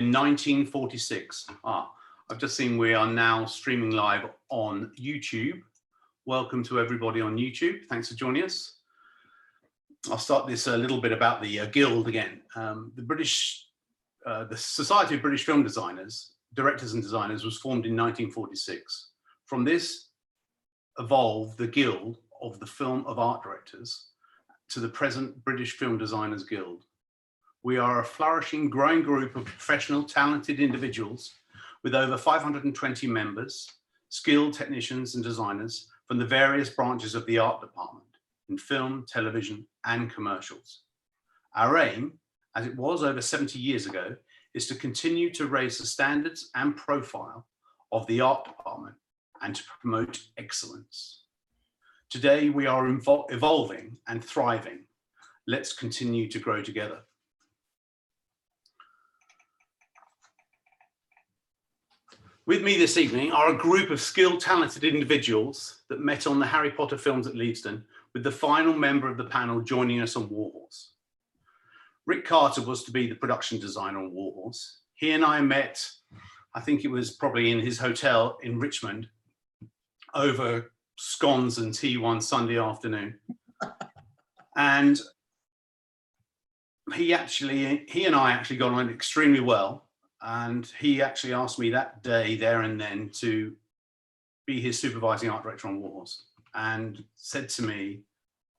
in 1946. I've just seen we are now streaming live on YouTube. Welcome to everybody on YouTube. Thanks for joining us. I'll start this a little bit about the Guild again. The Society of British Film Designers, Directors and Designers was formed in 1946. From this evolved the Guild of the Film of Art Directors to the present British Film Designers Guild. We are a flourishing, growing group of professional, talented individuals with over 520 members, skilled technicians and designers from the various branches of the art department in film, television, and commercials. Our aim, as it was over 70 years ago, is to continue to raise the standards and profile of the art department and to promote excellence. Today, we are evolving and thriving. Let's continue to grow together. With me this evening are a group of skilled, talented individuals that met on the Harry Potter films at Leavesden, with the final member of the panel joining us on Warhorse. Rick Carter was to be the production designer on Warhorse. He and I met, I think it was probably in his hotel in Richmond, over scones and tea one Sunday afternoon. And he and I actually got on extremely well. And he actually asked me that day, there and then, to be his supervising art director on Warhorse, and said to me,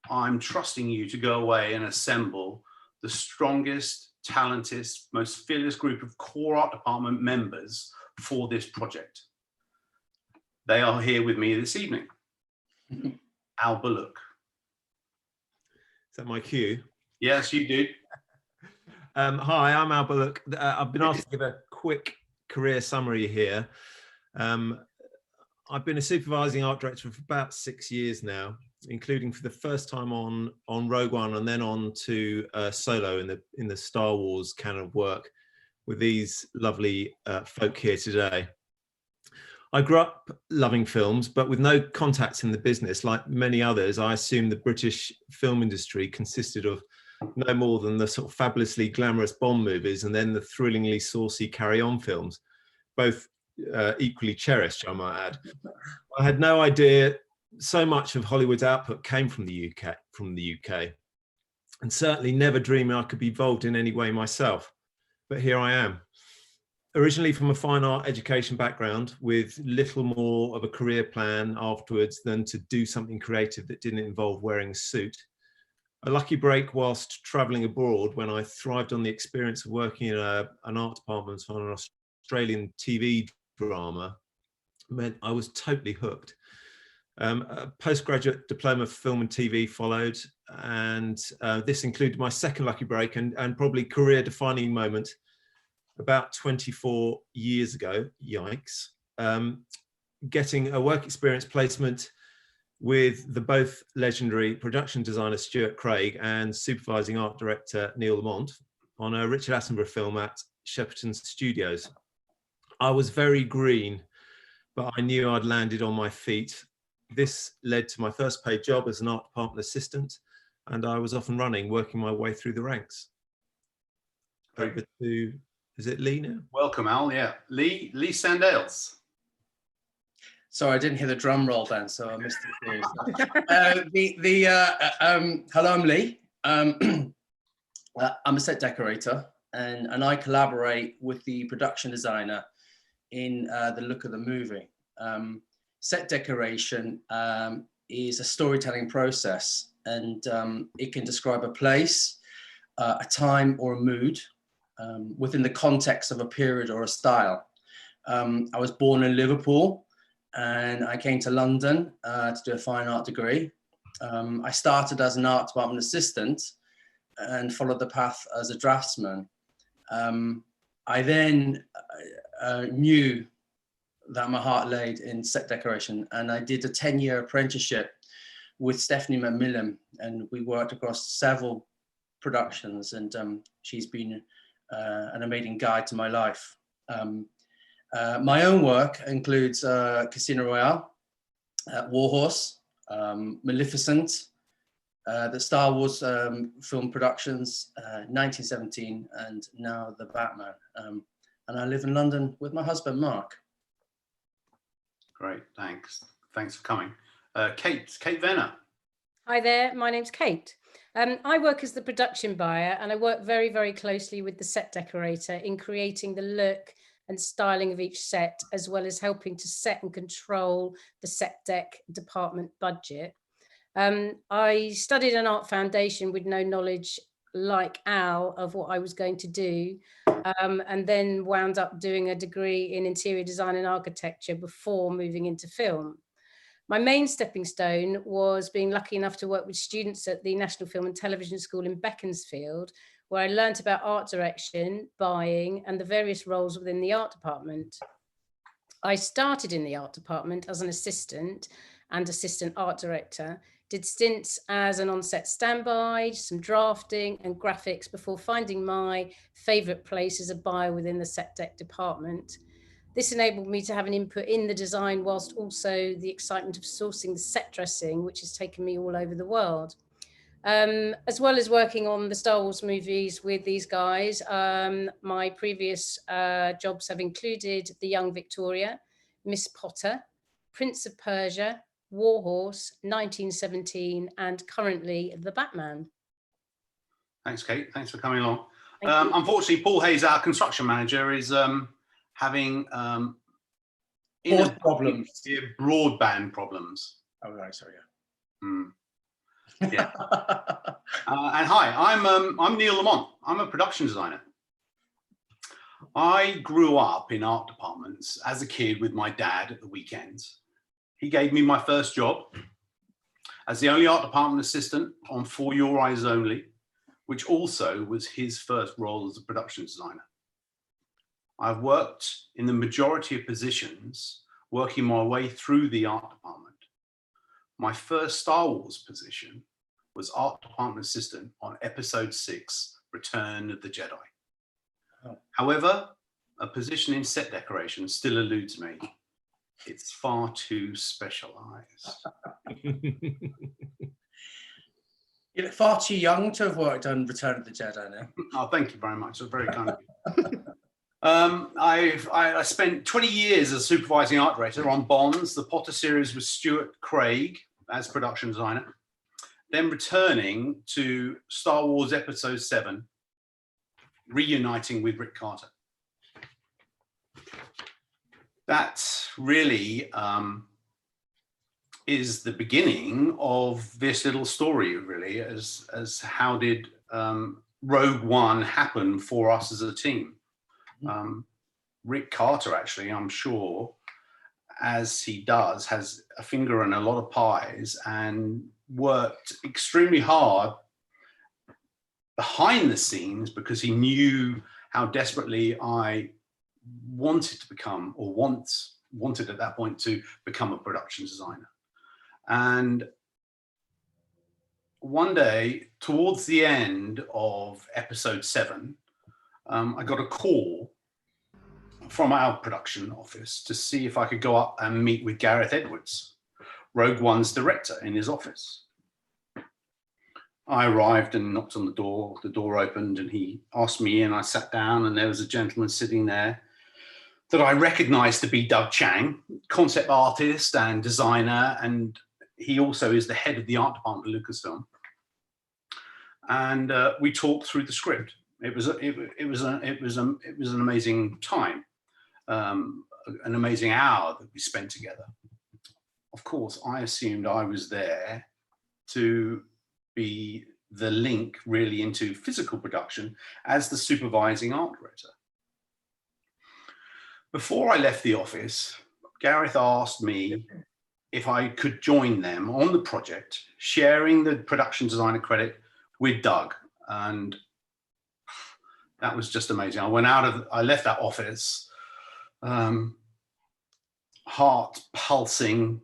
I'm trusting you to go away and assemble the strongest, talented, most fearless group of core art department members for this project. They are here with me this evening. Al Bullock. Is that my cue? Yes, you do. Hi, I'm Al Bullock. I've been asked to give a quick career summary here. I've been a supervising art director for about 6 years now, including for the first time on Rogue One and then on to Solo in the Star Wars canon of work with these lovely folk here today. I grew up loving films, but with no contacts in the business. Like many others, I assumed the British film industry consisted of no more than the sort of fabulously glamorous Bond movies and then the thrillingly saucy carry-on films, both equally cherished, I might add. I had no idea so much of Hollywood's output came from the UK, and certainly never dreaming I could be involved in any way myself. But here I am. Originally from a fine art education background with little more of a career plan afterwards than to do something creative that didn't involve wearing a suit. A lucky break whilst travelling abroad when I thrived on the experience of working in an art department on an Australian TV drama meant I was totally hooked. A postgraduate diploma for film and TV followed, and this included my second lucky break and probably career defining moment about 24 years ago, yikes, getting a work experience placement with the both legendary production designer Stuart Craig and supervising art director Neil Lamont on a Richard Attenborough film at Shepperton Studios. I was very green, but I knew I'd landed on my feet. This led to my first paid job as an art department assistant, and I was off and running, working my way through the ranks. Over to, is it Lee now? Welcome, Al. Yeah, Lee Sandales. Sorry, I didn't hear the drum roll then, so I missed it. Hello, I'm Lee. I'm a set decorator, and I collaborate with the production designer in the look of the movie. Set decoration is a storytelling process, and it can describe a place, a time, or a mood within the context of a period or a style. I was born in Liverpool, and I came to London to do a fine art degree. I started as an art department assistant and followed the path as a draftsman. I then knew that my heart laid in set decoration, and I did a 10-year apprenticeship with Stephanie McMillan, and we worked across several productions, and she's been an amazing guide to my life. My own work includes Casino Royale, Warhorse, Maleficent, the Star Wars film productions, 1917, and now the Batman. and I live in London with my husband, Mark. Great, thanks. Thanks for coming. Kate Venner. Hi there, my name's Kate. I work as the production buyer, and I work very, very closely with the set decorator in creating the look and styling of each set, as well as helping to set and control the set dec department budget. I studied an art foundation with no knowledge like Al of what I was going to do, and then wound up doing a degree in interior design and architecture before moving into film. My main stepping stone was being lucky enough to work with students at the National Film and Television School in Beaconsfield, where I learnt about art direction, buying, and the various roles within the art department. I started in the art department as an assistant and assistant art director, did stints as an on-set standby, some drafting and graphics before finding my favourite place as a buyer within the set dec department. This enabled me to have an input in the design, whilst also the excitement of sourcing the set dressing, which has taken me all over the world. As well as working on the Star Wars movies with these guys, my previous jobs have included The Young Victoria, Miss Potter, Prince of Persia, Warhorse, 1917, and currently The Batman. Thanks, Kate. Thanks for coming along. Thank you. Unfortunately, Paul Hayes, our construction manager, is having Problems. broadband problems. Oh, right, sorry. Yeah. And hi, I'm Neil Lamont. I'm a production designer. I grew up in art departments as a kid with my dad at the weekends. He gave me my first job as the only art department assistant on For Your Eyes Only, which also was his first role as a production designer. I've worked in the majority of positions, working my way through the art department. My first Star Wars position was art department assistant on episode 6, Return of the Jedi. Oh. However, a position in set decoration still eludes me. It's far too specialized. You look far too young to have worked on Return of the Jedi now. Oh, thank you very much. That's very kind of you. I spent 20 years as supervising art director on Bonds, the Potter series with Stuart Craig as production designer, then returning to Star Wars Episode 7, reuniting with Rick Carter. That really is the beginning of this little story, really, as how did Rogue One happen for us as a team. Rick Carter, actually, I'm sure, as he does, has a finger in a lot of pies and worked extremely hard behind the scenes because he knew how desperately I wanted to become, or wanted at that point to become, a production designer. And one day, towards the end of episode 7, I got a call from our production office to see if I could go up and meet with Gareth Edwards, Rogue One's director, in his office. I arrived and knocked on the door opened, and he asked me in. I sat down, and there was a gentleman sitting there that I recognized to be Doug Chang, concept artist and designer, and he also is the head of the art department at Lucasfilm. And we talked through the script. It was an amazing time, an amazing hour that we spent together. Of course, I assumed I was there to be the link really into physical production as the supervising art director. Before I left the office, Gareth asked me if I could join them on the project, sharing the production designer credit with Doug. And that was just amazing. I left that office, heart pulsing,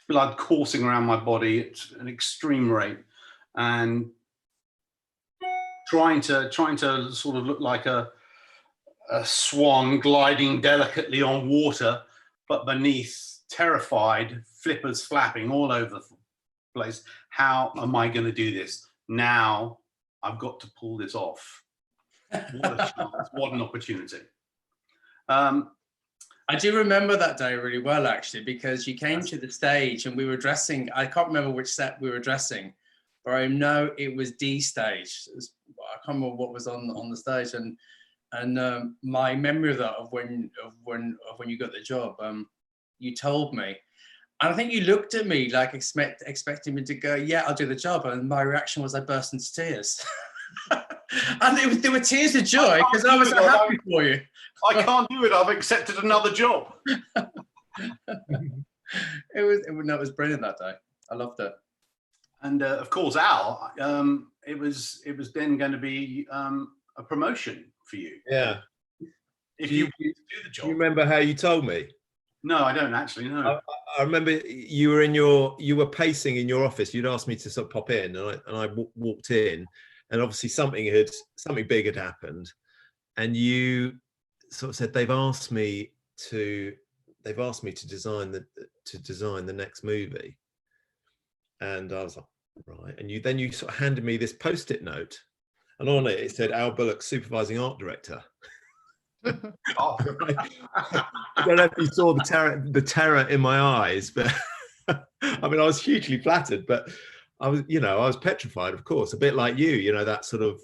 blood coursing around my body at an extreme rate, and trying to sort of look like a swan gliding delicately on water, but beneath terrified flippers flapping all over the place. How am I going to do this? Now I've got to pull this off. What a chance, what an opportunity. I do remember that day really well, actually, because you came to the stage and we were dressing. I can't remember which set we were dressing, but I know it was D stage. I can't remember what was on the stage, and my memory of that of when you got the job, you told me, and I think you looked at me like expecting me to go, yeah, I'll do the job, and my reaction was I burst into tears. And there were tears of joy because I was so happy for you. I can't do it. I've accepted another job. It was brilliant that day. I loved it. And of course, Al, it was then going to be a promotion for you. Yeah. If you do the job. Do you remember how you told me? No, I don't actually know. I remember you were pacing in your office. You'd asked me to sort of pop in, and I walked in, and obviously something big had happened, and you sort of said they've asked me to design the next movie, and I was like, right. And you sort of handed me this post-it note, and on it said Al Bullock, supervising art director. Oh. I don't know if you saw the terror in my eyes, but I mean, I was hugely flattered, but I was petrified, of course, a bit like you, that sort of,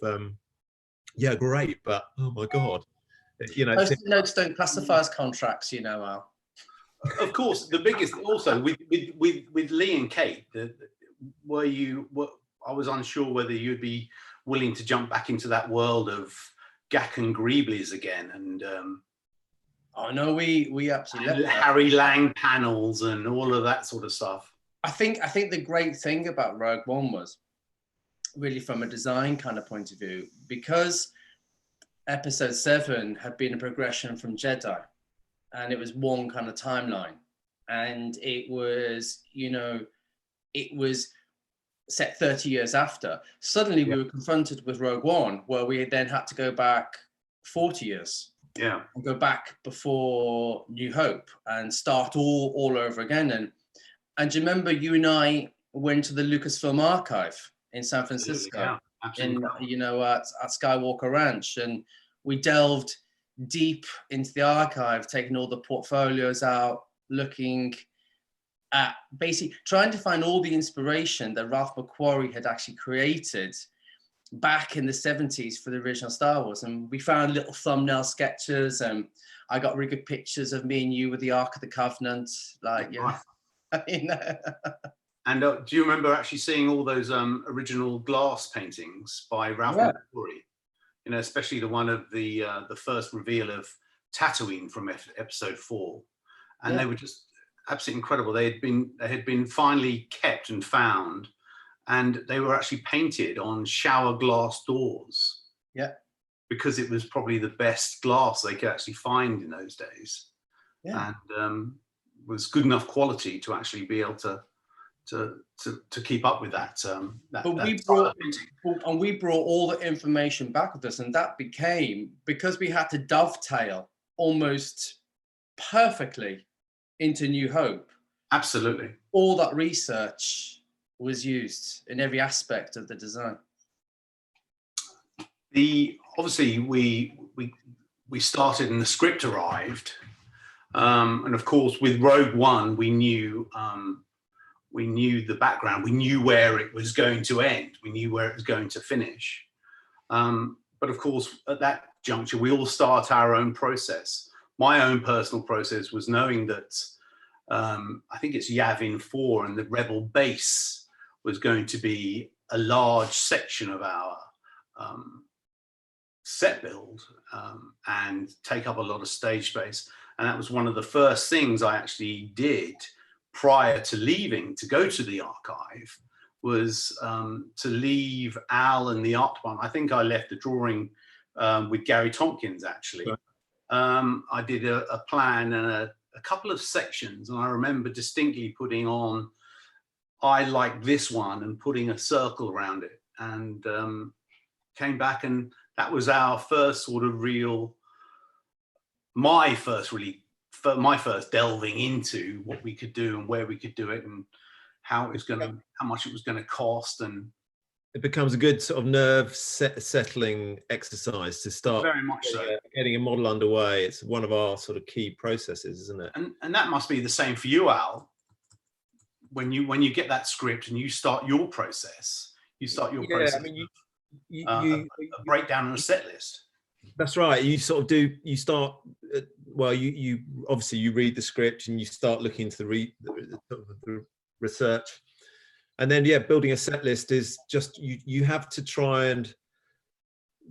yeah, great, but oh my God, Post-it notes don't classify as contracts, Al. Of course, the biggest also with Lee and Kate, I was unsure whether you'd be willing to jump back into that world of Gack and Greeblies again, and oh no, we absolutely Harry Lang panels and all of that sort of stuff. I think the great thing about Rogue One was really from a design kind of point of view, because Episode 7 had been a progression from Jedi, and it was one kind of timeline, and it was set 30 years after. Suddenly we were confronted with Rogue One, where we then had to go back 40 years. Yeah. And go back before New Hope and start all over again. And do you remember you and I went to the Lucasfilm archive in San Francisco, yeah, absolutely. at Skywalker Ranch, and we delved deep into the archive, taking all the portfolios out, looking at basically trying to find all the inspiration that Ralph McQuarrie had actually created back in the 70s for the original Star Wars. And we found little thumbnail sketches, and I got really good pictures of me and you with the Ark of the Covenant, And do you remember actually seeing all those original glass paintings by Ralph McQuarrie? Especially the one of the first reveal of Tatooine from Episode 4, and they were just absolutely incredible. They had been finally kept and found, and they were actually painted on shower glass doors. Yeah, because it was probably the best glass they could actually find in those days, and was good enough quality to actually be able to keep up with that. We brought all the information back with us, and that became, because we had to dovetail almost perfectly into New Hope. Absolutely. All that research was used in every aspect of the design. Obviously we started and the script arrived, and of course with Rogue One we knew the background, we knew where it was going to end, we knew where it was going to finish, but of course at that juncture we all start our own process. My own personal process was knowing that I think it's Yavin 4 and the Rebel base was going to be a large section of our set build, and take up a lot of stage space. And that was one of the first things I actually did prior to leaving to go to the archive, was to leave Al and the art department. I think I left a drawing with Gary Tompkins, actually. Right. I did a plan and a couple of sections, and I remember distinctly putting on, I like this one, and putting a circle around it, and came back, and that was our first sort of my first delving into what we could do and where we could do it and how much it was going to cost. And it becomes a good sort of nerve settling exercise to start Very much so. getting a model underway. It's one of our sort of key processes, isn't it? And that must be the same for you, Al. When you get that script and you start your process, process. I mean, a breakdown and a set list. That's right. You sort of do. You start. Well, you obviously you read the script and you start looking into the research, and then building a set list is just you have to try and.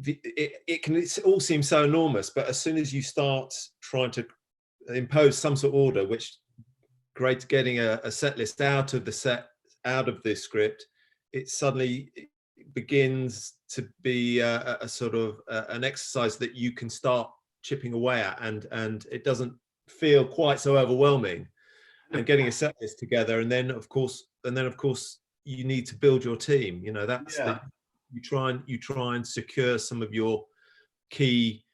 It all seems so enormous, but as soon as you start trying to impose some sort of order, which getting a set list out of the script, it suddenly begins to be a sort of an exercise that you can start chipping away at, and it doesn't feel quite so overwhelming. And getting a set list together, and then of course you need to build your team. You know, that's you try and secure some of your key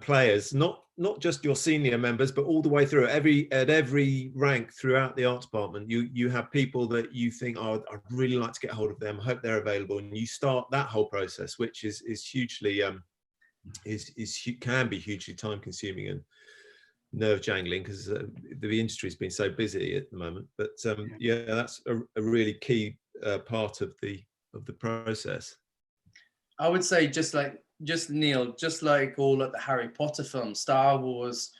players, not just your senior members, but all the way through at every rank throughout the art department. You have people that you think, oh, I'd really like to get hold of them. I hope they're available, and you start that whole process, which is hugely can be hugely time consuming and nerve jangling because the industry's been so busy at the moment. But that's a really key part of the process. I would say just like all of the Harry Potter films, Star Wars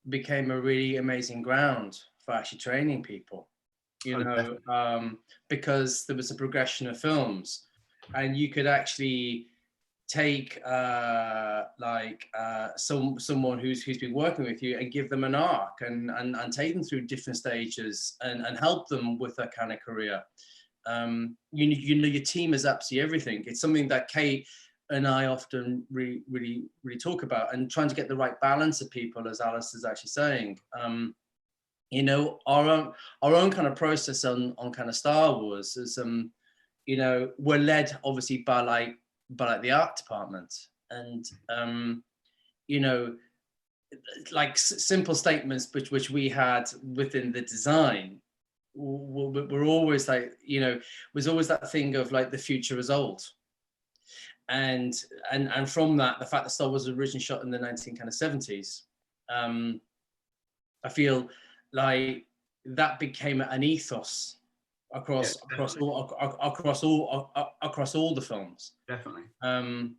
became a really amazing ground for actually training people, because there was a progression of films, and you could actually take someone who's been working with you and give them an arc and take them through different stages and help them with that kind of career. Your team is absolutely everything. It's something that Kate and I often really talk about, and trying to get the right balance of people, as Alice is actually saying. Our own kind of process on kind of Star Wars is, we're led obviously by the art department, and like simple statements which we had within the design. We're always like, was always that thing of like the future is old. And from that, the fact that Star Wars was originally shot in the 1970s, I feel like that became an ethos across all the films. Definitely. And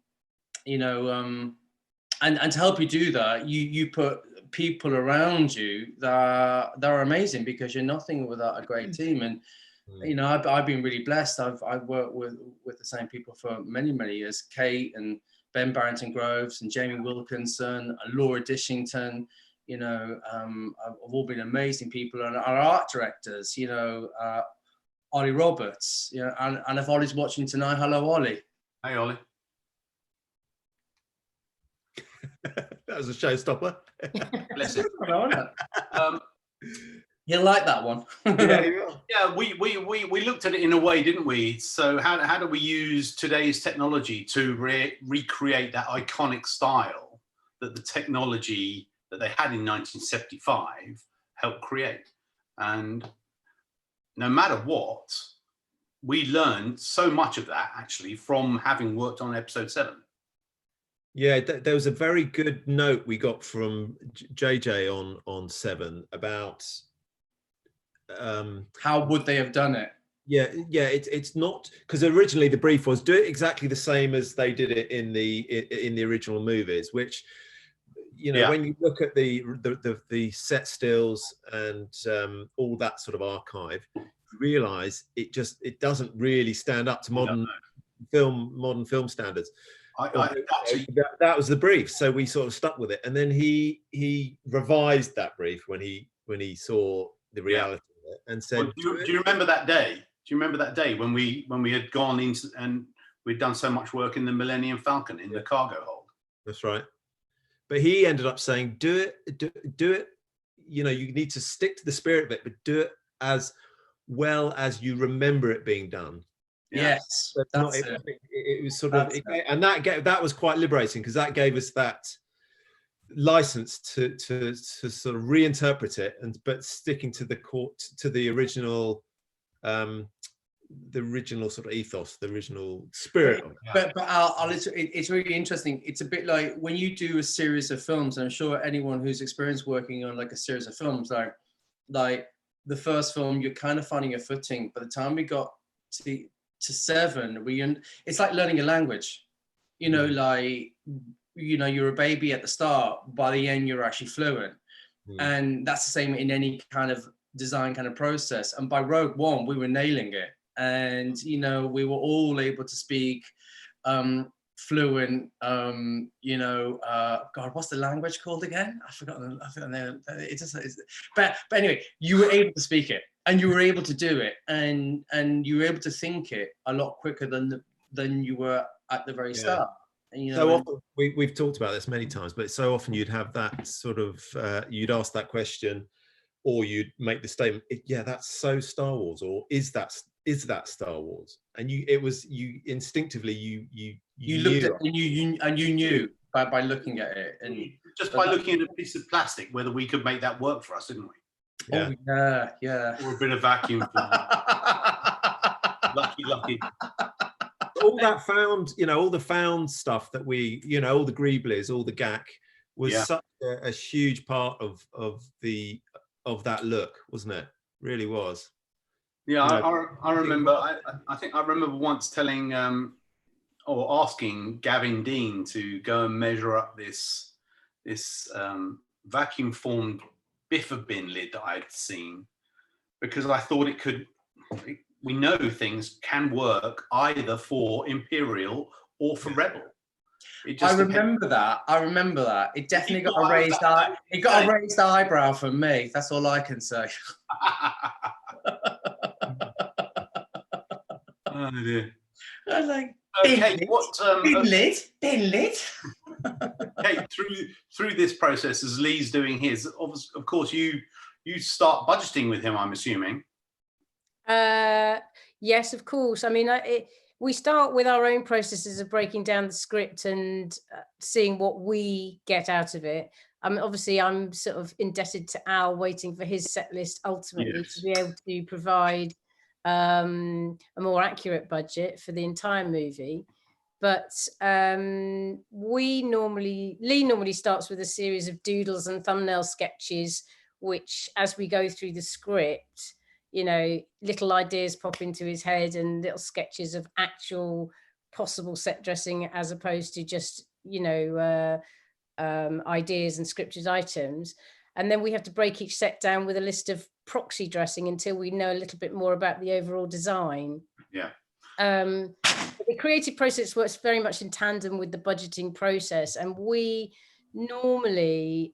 to help you do that, you put people around you that are amazing, because you're nothing without a great team. And I've been really blessed. I've worked with the same people for many years. Kate and Ben Barrington Groves and Jamie Wilkinson and Laura Dishington, have all been amazing people. And our art directors, Ollie Roberts, and if Ollie's watching tonight, hello Ollie. Hey Ollie. That was a showstopper. Bless him. He'll like that one. Yeah, we looked at it in a way, didn't we? So how do we use today's technology to recreate that iconic style that the technology that they had in 1975 helped create? And no matter what, we learned so much of that actually from having worked on episode 7. Yeah, there was a very good note we got from JJ on 7 about how would they have done it. It's not, because originally the brief was do it exactly the same as they did it in the original movies, which when you look at the set stills and all that sort of archive, you realize it doesn't really stand up to modern film standards. That was the brief, so we sort of stuck with it, and then he revised that brief when he saw the reality of it and said, do you remember that day? Do you remember that day when we had gone into and we'd done so much work in the Millennium Falcon in the cargo hold? That's right. But he ended up saying, do it. You need to stick to the spirit of it, but do it as well as you remember it being done. Yes, it was sort of, and that was quite liberating, because that gave us that license to sort of reinterpret it, but sticking to the original original sort of ethos, the original spirit. But it's really interesting. It's a bit like when you do a series of films, and I'm sure anyone who's experienced working on like a series of films, like the first film, you're kind of finding your footing. By the time we got to 7, it's like learning a language, you know, like, you know, you're a baby at the start, by the end you're actually fluent. And that's the same in any kind of design kind of process. And by Rogue One, we were nailing it. And, you know, we were all able to speak fluent, you know, God, what's the language called again? I forgot the name. But anyway, you were able to speak it, and you were able to do it, and you were able to think it a lot quicker than you were at the very start. And, you know, so often, we've talked about this many times, but so often you'd have that sort of, you'd ask that question, or you'd make the statement, yeah, that's so Star Wars, or is that Star Wars? And you instinctively you looked knew. at and you knew by looking at it, and just by looking at a piece of plastic whether we could make that work for us, didn't we? Yeah. Or a bit of vacuum. Lucky. All that found, you know, all the found stuff that we, you know, all the greeblies, all the gack was such a huge part of that look, wasn't it? Really was. Yeah, You know, I remember. I think I remember once telling or asking Gavin Dean to go and measure up this vacuum formed biffa bin lid that I'd seen, because I thought it could. We know things can work either for Imperial or for Rebel. I remember that. It definitely got a raised eye. It got a raised eyebrow from me. That's all I can say. Oh dear. I was like, okay, bin lid. Okay, through this process, as Lee's doing his, of course, you start budgeting with him, I'm assuming. Yes, of course. I mean, we start with our own processes of breaking down the script and seeing what we get out of it. Obviously, I'm sort of indebted to Al, waiting for his set list ultimately to be able to provide a more accurate budget for the entire movie. But Lee normally starts with a series of doodles and thumbnail sketches, which, as we go through the script, you know, little ideas pop into his head and little sketches of actual possible set dressing, as opposed to just, you know, ideas and scripted items. And then we have to break each set down with a list of proxy dressing until we know a little bit more about the overall design. Yeah. The creative process works very much in tandem with the budgeting process. And we normally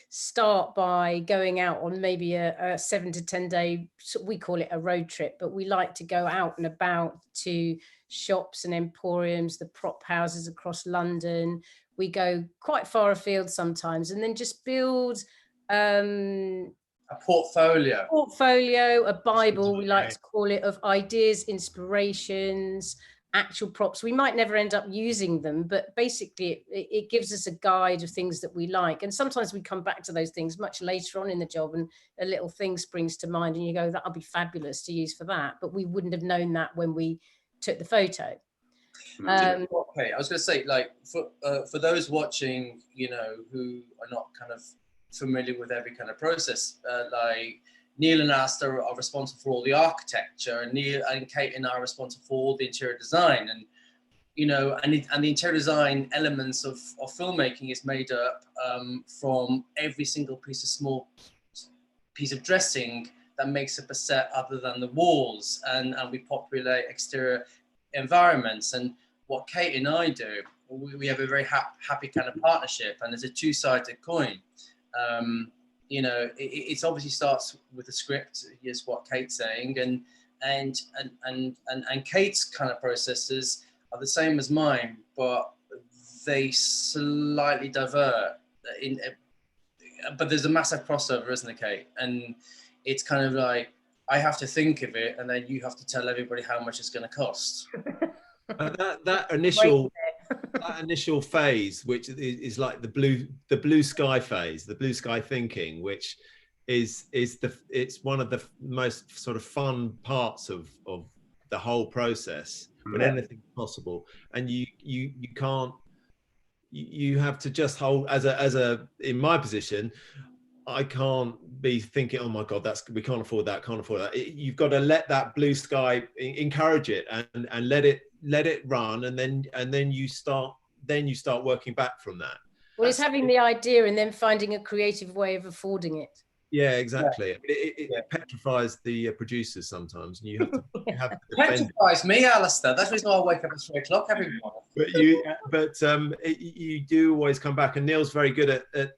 start by going out on maybe a 7 to 10 day, we call it a road trip, but we like to go out and about to shops and emporiums, the prop houses across London. We go quite far afield sometimes, and then just build a portfolio, a Bible, we like to call it, of ideas, inspirations, actual props. We might never end up using them, but basically it gives us a guide of things that we like. And sometimes we come back to those things much later on in the job, and a little thing springs to mind and you go, that'll be fabulous to use for that, but we wouldn't have known that when we took the photo. Okay, I was going to say, like, for those watching, you know, who are not kind of familiar with every kind of process, like Neil and Asta are responsible for all the architecture, and Neil and Kate and I are responsible for all the interior design, and you know, and the interior design elements of filmmaking is made up from every single small piece of dressing that makes up a set, other than the walls, and we populate exterior environments. And what Kate and I do, we have a very happy kind of partnership, and it's a two-sided coin. You know, it obviously starts with the script, is what Kate's saying, and Kate's kind of processes are the same as mine, but they slightly divert. But there's a massive crossover, isn't there, Kate? And it's kind of like, I have to think of it, and then you have to tell everybody how much it's going to cost. That initial phase, which is like the blue sky phase, the blue sky thinking, which it's one of the most sort of fun parts of the whole process, when anything's possible. And you can't, you have to just hold, as a in my position, I can't be thinking, oh my God, we can't afford that, can't afford that. You've got to let that blue sky, encourage it, and let it run, and then you start working back from that. Well, it's having the idea and then finding a creative way of affording it. Yeah, exactly. It petrifies the producers sometimes, and you have to defend it. Petrifies me, Alistair. That's the reason I wake up at 3 o'clock every morning. But you do always come back, and Neil's very good at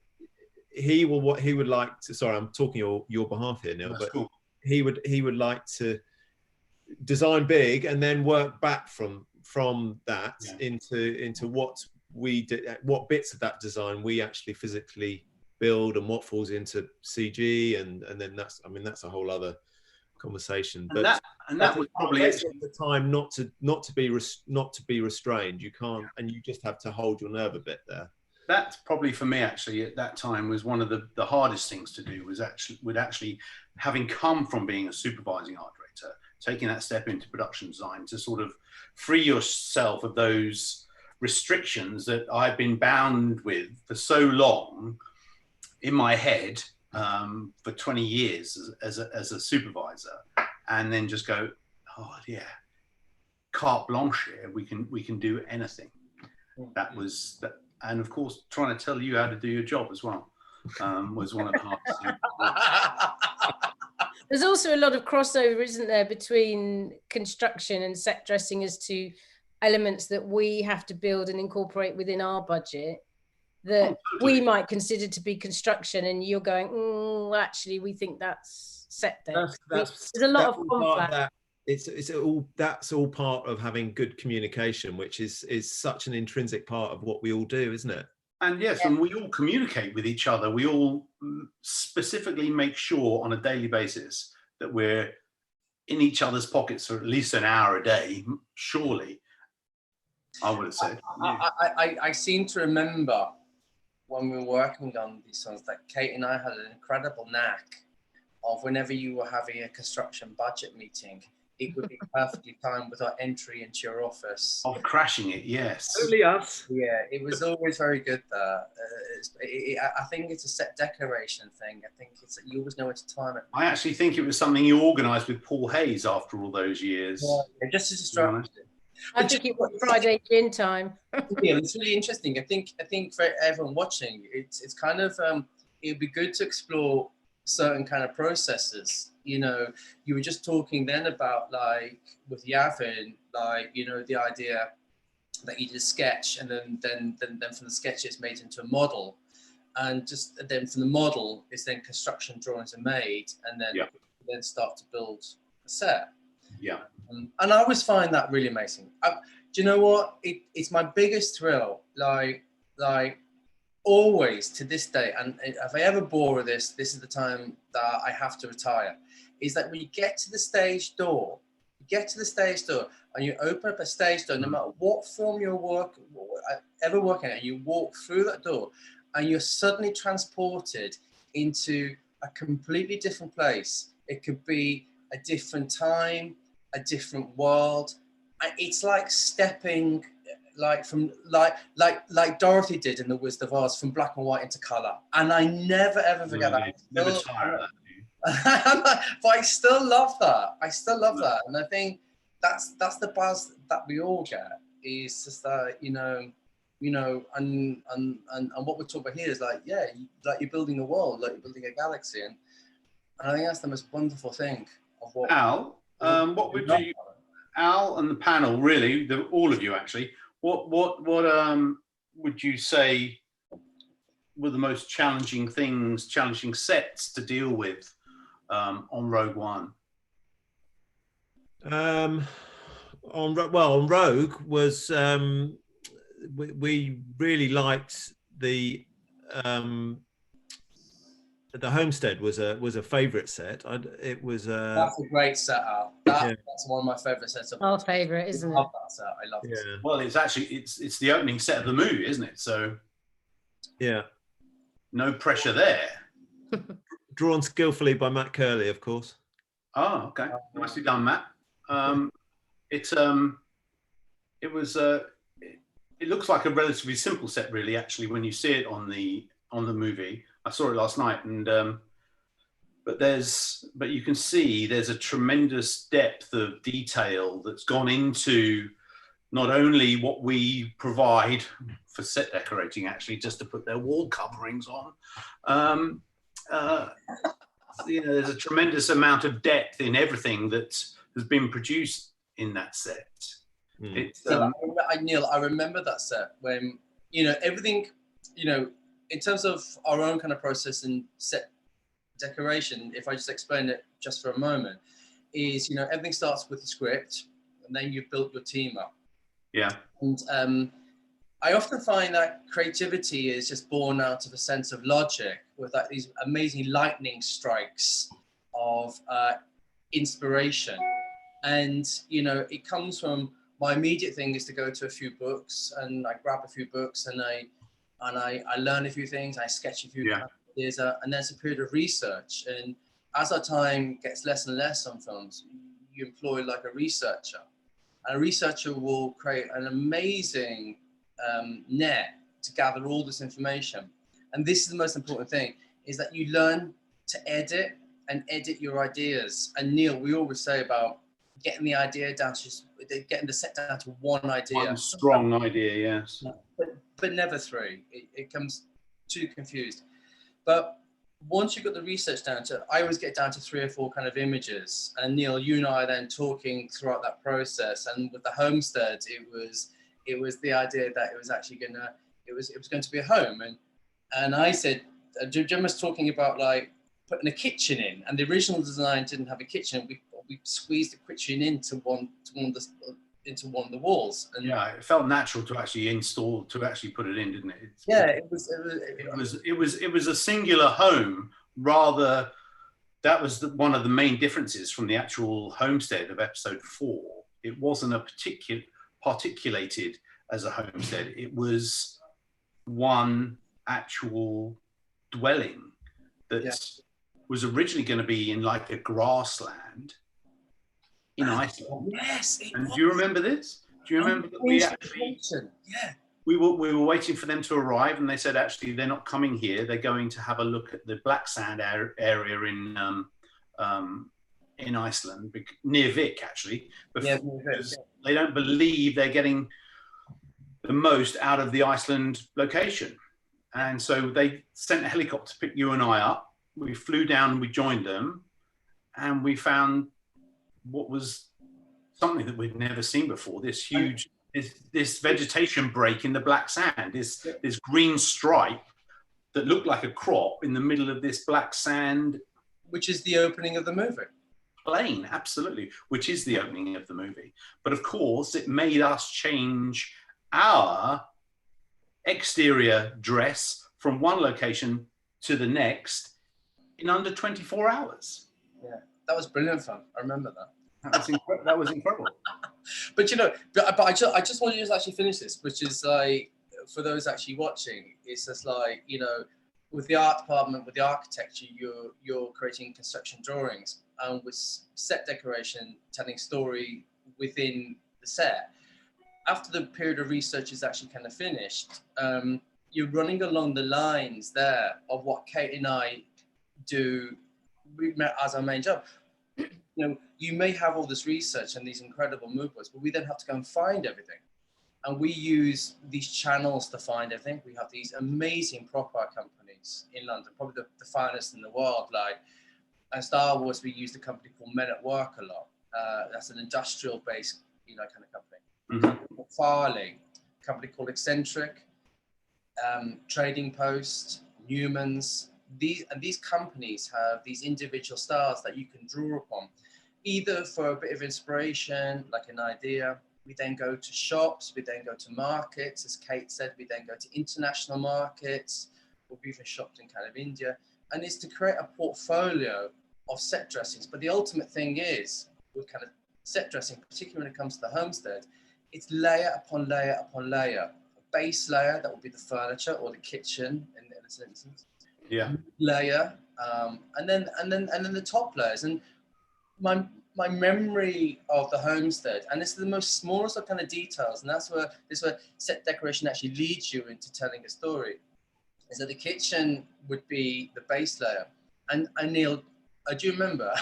he would like to. Sorry, I'm talking on your behalf here, Neil. That's but cool. he would like to design big and then work back from that into what we did, what bits of that design we actually physically build, and what falls into CG, and then that's a whole other conversation. And that was probably at the time not to be restrained. You can't, and you just have to hold your nerve a bit there. That's probably, for me, actually, at that time, was one of the hardest things to do, was actually having come from being a supervising art director, taking that step into production design to sort of free yourself of those restrictions that I've been bound with for so long in my head, for 20 years as a supervisor, and then just go, oh yeah, carte blanche here, we can do anything. That was that. And of course, trying to tell you how to do your job as well was one of the hardest things. There's also a lot of crossover, isn't there, between construction and set dressing as to elements that we have to build and incorporate within our budget that we might consider to be construction, and you're going, actually, we think that's set deck. There's a lot of conflict. That's all part of having good communication, which is such an intrinsic part of what we all do, isn't it? And yes, and we all communicate with each other. We all specifically make sure on a daily basis that we're in each other's pockets for at least an hour a day, surely, I would have said. I seem to remember when we were working on these songs that Kate and I had an incredible knack of, whenever you were having a construction budget meeting, it would be perfectly timed with our entry into your office. Of crashing it, yes. Only us. Yeah, it was always very good there. I think it's a set decoration thing. I think you always know when to time it. I actually think it was something you organised with Paul Hayes after all those years. Yeah, just as a strategy. I think it was Friday gin time. Yeah, it's really interesting. I think for everyone watching, it's kind of it'd be good to explore certain kind of processes. You know, you were just talking then about, like, with Yavin, like, you know, the idea that you did a sketch, and then from the sketch it's made into a model, and then from the model is then construction drawings are made, and then start to build a set. Yeah. And I always find that really amazing. Do you know what? It's my biggest thrill. Like always to this day, and if I ever bore with this is the time that I have to retire, is that when you get to the stage door, and you open up a stage door, no matter what form you're ever working at, and you walk through that door, and you're suddenly transported into a completely different place. It could be a different time, a different world. It's like stepping, like Dorothy did in The Wizard of Oz, from black and white into color. And I never ever forget that. Never tire of that. But I still love that. And I think that's the buzz that we all get. Is just that and what we're talking about here is like you're building a world, like you're building a galaxy, and I think that's the most wonderful thing of what. Al, what would you, Al and the panel, really, all of you actually, what would you say were the most challenging sets to deal with on Rogue One? On Rogue was we really liked the Homestead was a favourite set. It was that's a great set, Al. That's one of my favourite sets. Our favourite, isn't it? I love that set. I love it. Well, it's actually it's the opening set of the movie, isn't it? So yeah, no pressure there. Drawn skillfully by Matt Curley, of course. Oh, okay. Nicely done, Matt. It was it looks like a relatively simple set, really. Actually, when you see it on the movie, I saw it last night, and but you can see there's a tremendous depth of detail that's gone into not only what we provide for set decorating, actually, just to put their wall coverings on. You know, there's a tremendous amount of depth in everything that has been produced in that set. It's, Neil, I remember that set when, you know, everything, you know, in terms of our own kind of process and set decoration, if I just explain it just for a moment, is, you know, everything starts with the script and then you've built your team up. Yeah. And I often find that creativity is just born out of a sense of logic with like these amazing lightning strikes of inspiration. And, you know, it comes from, my immediate thing is to go to a few books and I grab a few books and I learn a few things, I sketch a few ideas, and there's a period of research. And as our time gets less and less on films, you employ like a researcher. And a researcher will create an amazing net to gather all this information. And this is the most important thing, is that you learn to edit and edit your ideas. And Neil, we always say about getting the idea down to getting the set down to one idea. One strong idea, yes. But never three. It comes too confused. But once you've got the research down to, I always get down to 3 or 4 kind of images. And Neil, you and I are then talking throughout that process. And with the homestead, it was the idea that it was actually it was going to be a home. And I said, Jim was talking about like putting a kitchen in, and the original design didn't have a kitchen. We squeezed the kitchen into one of the walls. And yeah, it felt natural to actually put it in, didn't it? It was a singular home rather. That was one of the main differences from the actual homestead of episode 4. It wasn't a particulated as a homestead. It was one actual dwelling that was originally going to be in like a grassland in Iceland. Yes. And do you remember this? Do you remember that we actually? Yeah. We were waiting for them to arrive, and they said actually they're not coming here. They're going to have a look at the black sand area in Iceland, near Vik actually, because they don't believe they're getting the most out of the Iceland location. And so they sent a helicopter to pick you and I up. We flew down, we joined them, and we found what was something that we'd never seen before, this huge, this vegetation break in the black sand, this green stripe that looked like a crop in the middle of this black sand. Which is the opening of the movie. Plain, absolutely, which is the opening of the movie. But of course, it made us change our exterior dress from one location to the next in under 24 hours. Yeah, that was brilliant fun. I remember that. That was incredible. But you know, but I just want you to actually finish this, which is like, for those actually watching, it's just like, you know, with the art department, with the architecture, you're creating construction drawings, and with set decoration, telling story within the set. After the period of research is actually kind of finished, you're running along the lines there of what Kate and I do as our main job. You know, you may have all this research and these incredible movements, but we then have to go and find everything. And we use these channels to find everything. We have these amazing prop art companies in London, probably the finest in the world. Like, at Star Wars, we use a company called Men at Work a lot. That's an industrial-based, you know, kind of company. Mm-hmm. A company called Farley, a company called Eccentric, Trading Post, Newman's. These companies have these individual styles that you can draw upon, either for a bit of inspiration, like an idea. We then go to shops, we then go to markets, as Kate said, we then go to international markets, or we've even shopped in kind of India. And it's to create a portfolio of set dressings. But the ultimate thing is, with kind of set dressing, particularly when it comes to the homestead, it's layer upon layer upon layer. A base layer, that will be the furniture or the kitchen in this instance. Yeah. layer, and then the top layers. And my memory of the homestead, and this is the most smallest of kind of details, and that's where set decoration actually leads you into telling a story, is that the kitchen would be the base layer. And Neil, I do remember,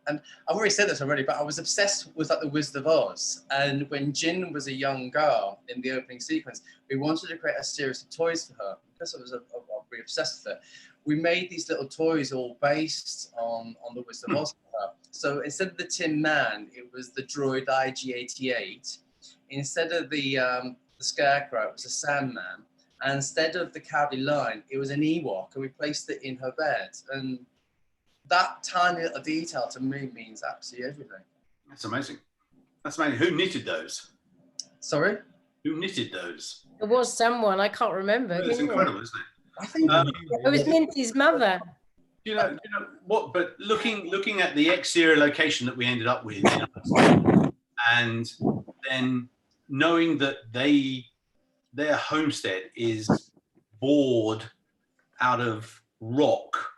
and I've already said this already, but I was obsessed with like the Wizard of Oz. And when Jin was a young girl in the opening sequence, we wanted to create a series of toys for her because I was really obsessed with it. We made these little toys all based on the Wizard of Oz for her. So instead of the Tin Man, it was the droid IG-88. Instead of the Scarecrow, it was a Sandman. And instead of the Cowardly Lion, it was an Ewok, and we placed it in her bed. And that tiny little detail to me means absolutely everything. That's amazing. That's amazing. Who knitted those? Sorry? Who knitted those? There was someone, I can't remember. It's incredible, isn't it? I think It was Minty's mother. You know what? But looking at the exterior location that we ended up with, and then knowing that their homestead is bored out of rock,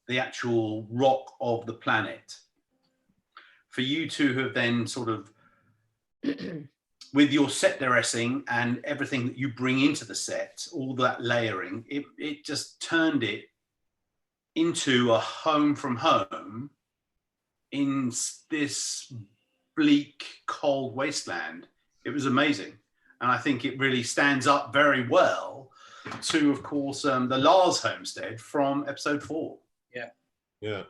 the actual rock of the planet, for you to have then sort of with your set dressing and everything that you bring into the set, all that layering, it just turned it into a home from home in this bleak, cold wasteland. It was amazing. And I think it really stands up very well to, of course, the Lars homestead from episode 4. Yeah.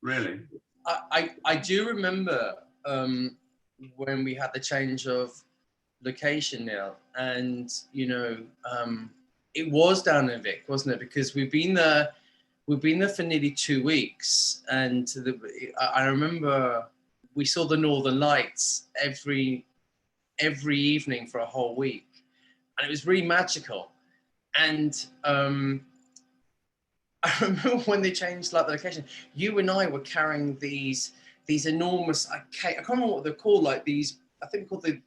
Really? I do remember when we had the change of location now, and it was down in Vic, wasn't it? Because we've been there for nearly 2 weeks, and I remember we saw the Northern Lights every evening for a whole week, and it was really magical. And I remember when they changed like the location, you and I were carrying these enormous, I can't remember what they're called, like these, I think called the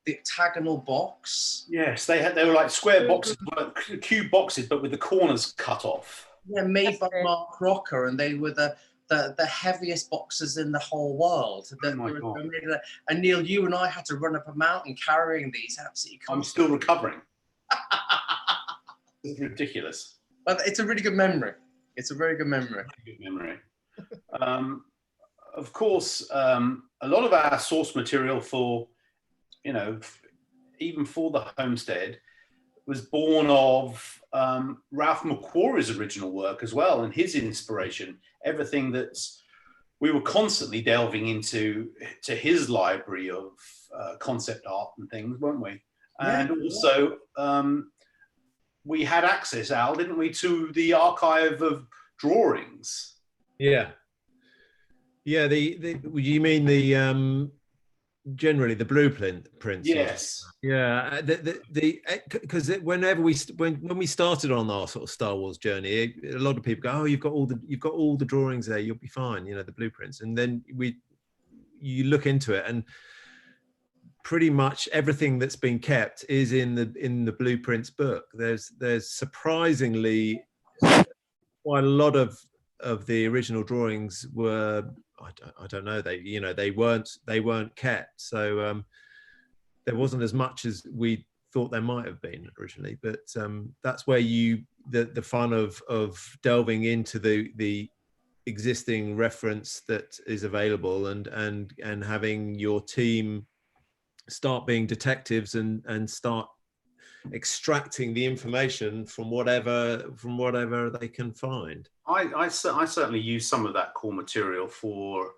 octagonal box. Yes, they were like square boxes, like cube boxes, but with the corners cut off. Yeah, made by Mark Crocker, and they were the heaviest boxes in the whole world. Oh my God. And Neil, you and I had to run up a mountain carrying these absolutely. I'm still recovering. It's ridiculous. But it's a really good memory. It's a very good memory. Good memory. Of course, a lot of our source material for, even for the homestead, was born of Ralph McQuarrie's original work as well, and his inspiration. Everything we were constantly delving into his library of concept art and things, weren't we? Yeah. And also, we had access, Al, didn't we, to the archive of drawings? Yeah. You mean the generally the blueprints? Yes. Yeah. Because when we started on our sort of Star Wars journey, a lot of people go, "Oh, you've got all the drawings there. You'll be fine." The blueprints, and then you look into it, and pretty much everything that's been kept is in the blueprints book. There's surprisingly quite a lot of the original drawings were, I don't know, they weren't kept, so there wasn't as much as we thought there might have been originally. But that's where the fun of delving into the existing reference that is available, and having your team start being detectives and start extracting the information from whatever they can find. I certainly use some of that core material for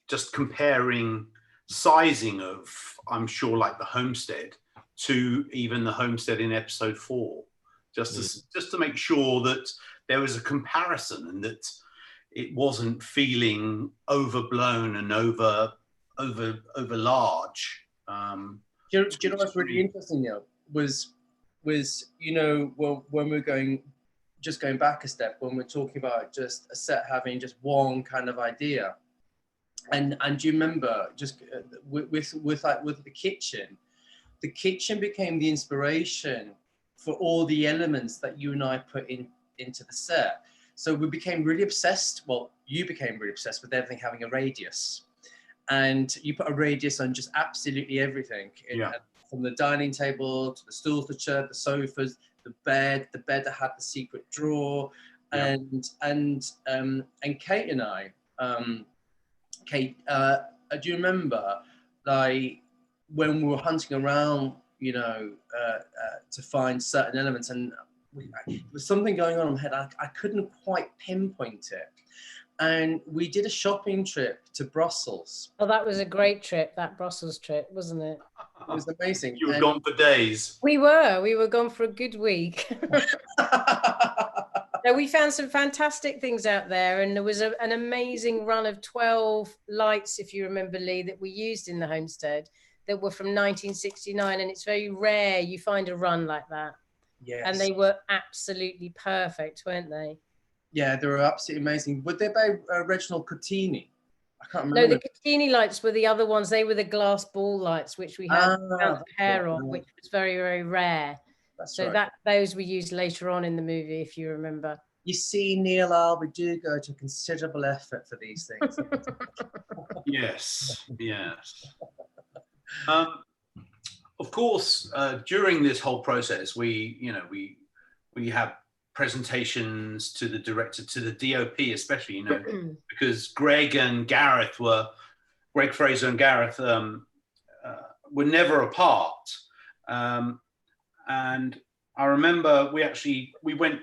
just comparing sizing of, I'm sure, like the homestead to even the homestead in episode 4, just to make sure that there was a comparison and that it wasn't feeling overblown and over large. Do you know what's really interesting, Neil? Was when we're going back a step, when we're talking about just a set having just one kind of idea, and do you remember just with the kitchen became the inspiration for all the elements that you and I put into the set. So we became really obsessed. Well, you became really obsessed with everything having a radius. And you put a radius on just absolutely everything. From the dining table to the stools, the chair, the sofas, the bed that had the secret drawer. Yeah. And Kate and I, Kate, do you remember, like, when we were hunting around, you know, to find certain elements, and there was something going on in my head. I couldn't quite pinpoint it. And we did a shopping trip to Brussels. Oh, that was a great trip, that Brussels trip, wasn't it? It was amazing. You were gone for days. We were gone for a good week. No, we found some fantastic things out there, and there was an amazing run of 12 lights, if you remember, Lee, that we used in the homestead that were from 1969, and it's very rare you find a run like that. Yes. And they were absolutely perfect, weren't they? Yeah, they were absolutely amazing. Were they by Reginald Cottini? I can't remember. No, the Cottini lights were the other ones. They were the glass ball lights, which we had the hair on, which was very, very rare. That's so right. Those were used later on in the movie, if you remember. You see, Neil, we do go to considerable effort for these things. Yes. Of course, during this whole process, we have presentations to the director, to the DOP especially, you know, because Greg Fraser and Gareth were never apart. And I remember we went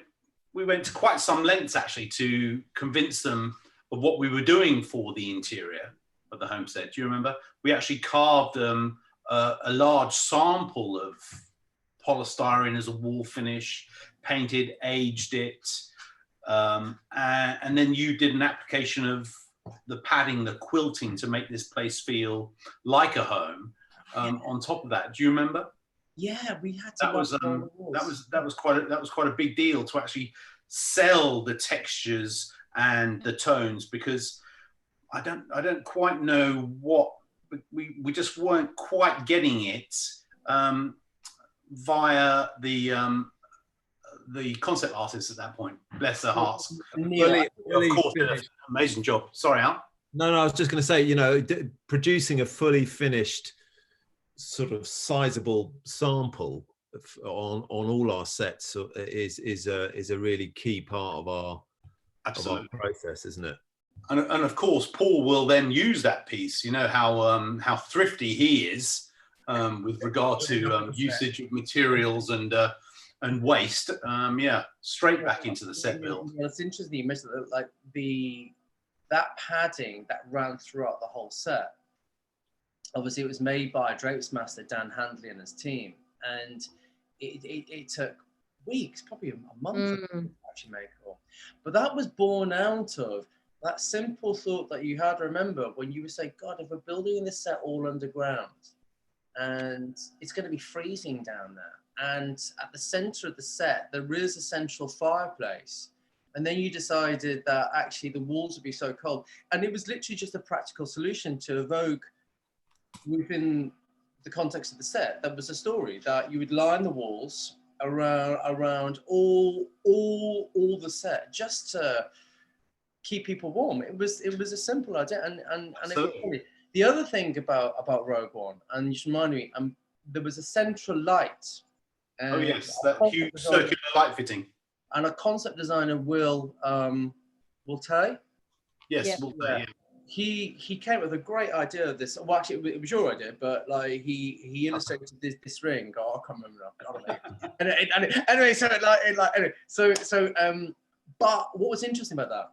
to quite some lengths actually to convince them of what we were doing for the interior of the homestead. Do you remember? We actually carved a large sample of polystyrene as a wall finish, painted, aged it, and then you did an application of the padding, the quilting to make this place feel like a home. On top of that, do you remember? Yeah, we had to. That was quite a big deal to actually sell the textures and the tones, because I don't quite know what we just weren't quite getting it via the concept artists at that point. Bless their hearts. Really, of course, did an amazing job. Sorry, Al. No, I was just going to say, you know, producing a fully finished sort of sizable sample on all our sets is a really key part of our process, isn't it? And of course, Paul will then use that piece. You know how thrifty he is with regard to usage of materials and waste. Straight back into the set build. Yeah, it's interesting you mentioned that, like that padding that ran throughout the whole set. Obviously, it was made by drapes master Dan Handley and his team, and it took weeks, probably a month to actually make it all. But that was born out of that simple thought that you had. Remember when you would say, God, if we're building this set all underground and it's going to be freezing down there, and at the center of the set there is a central fireplace, and then you decided that actually the walls would be so cold, and it was literally just a practical solution to evoke within the context of the set. That was a story that you would line the walls around all the set just to keep people warm. It was a simple idea, and it, the other thing about Rogue One, and you should remind me, there was a central light. Oh yes, that huge circular light fitting. And a concept designer, Will Tay. Yes, yeah. Will Tay. Yeah. He came up with a great idea of this. Well, actually, it was your idea, but like he illustrated this ring. Oh, I can't remember now. Anyway, but what was interesting about that?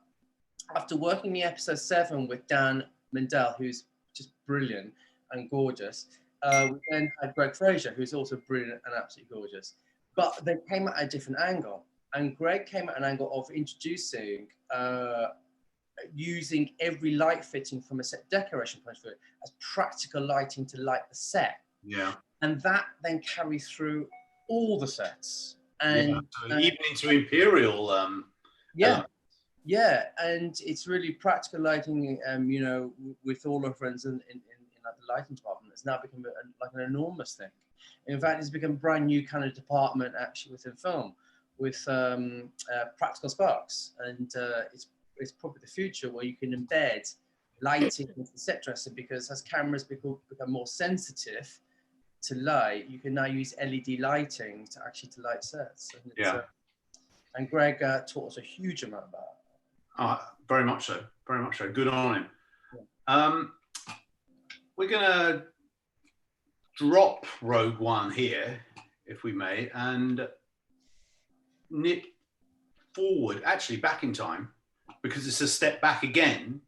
After working the episode 7 with Dan Mendel, who's just brilliant and gorgeous, we then had Greg Fraser, who's also brilliant and absolutely gorgeous. But they came at a different angle, and Greg came at an angle of introducing. Using every light fitting from a set decoration point of view as practical lighting to light the set. Yeah. And that then carries through all the sets. And even into Imperial. Yeah, and it's really practical lighting, you know, with all our friends in like the lighting department. It's now become like an enormous thing. In fact, it's become a brand new kind of department actually within film, with practical sparks, and it's probably the future where you can embed lighting into the set dressing, because as cameras become more sensitive to light, you can now use LED lighting to actually to light sets. And and Greg taught us a huge amount about that. Very much so. Very much so. Good on him. Yeah. We're going to drop Rogue One here, if we may, and nip forward, actually back in time, because it's a step back again.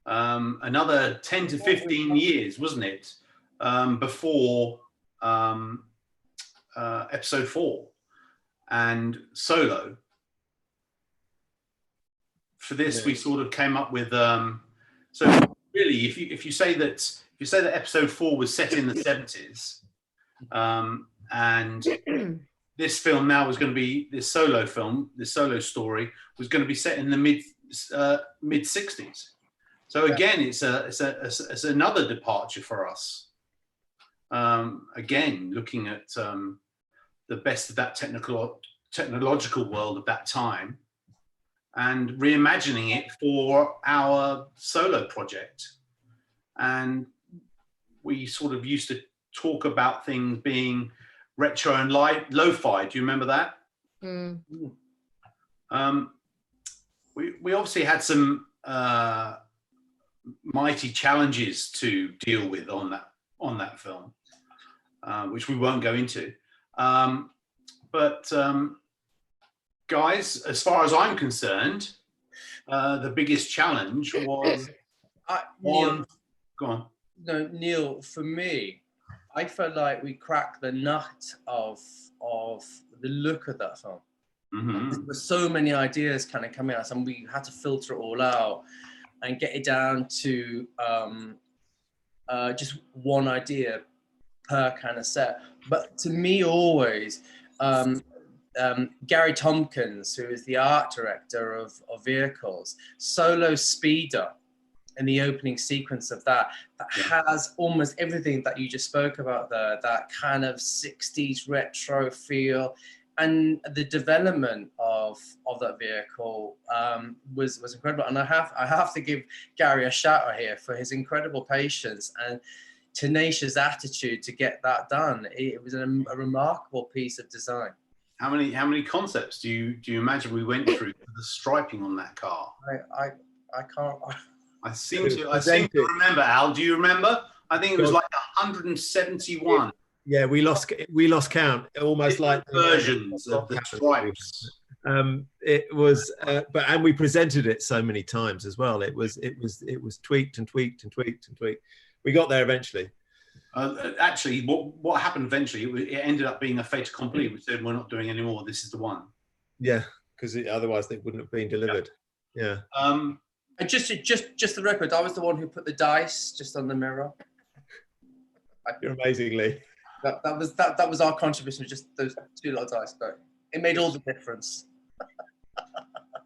Another 10 to 15 years, wasn't it, before episode 4 and Solo. For this, we sort of came up with. So really, if you say that episode 4 was set in the 70s, and this film now was going to be this Solo story was going to be set in the mid 60s. So again, it's another departure for us. Again, looking at the best of that technological world of that time, and reimagining it for our Solo project. And we sort of used to talk about things being retro and lo-fi. Do you remember that? Mm. We obviously had some mighty challenges to deal with on that film, which we won't go into. But guys, as far as I'm concerned, the biggest challenge was Neil, go on. No, Neil, for me, I felt like we cracked the nut of the look of that film. Mm-hmm. There were so many ideas kind of coming out, and we had to filter it all out and get it down to just one idea per kind of set. But to me, always, Gary Tompkins, who is the art director of vehicles, Solo Speeder, in the opening sequence of that has almost everything that you just spoke about there, that kind of 60s retro feel, and the development of that vehicle was incredible. And I have to give Gary a shout out here for his incredible patience and tenacious attitude to get that done. It was a remarkable piece of design. How many concepts do you imagine we went through for the striping on that car? I can't. I seem to remember. Al, do you remember? I think it was like 171. Yeah, we lost count. Almost like versions of the stripes. It was, and we presented it so many times as well. It was tweaked and tweaked and tweaked and tweaked. We got there eventually. Actually, what happened eventually? It ended up being a fait accompli. We said we're not doing any more. This is the one. Yeah, because otherwise they wouldn't have been delivered. Yeah. And just the record, I was the one who put the dice just on the mirror. You're amazing, Lee. That was our contribution, just those 2 little dice, but it made all the difference.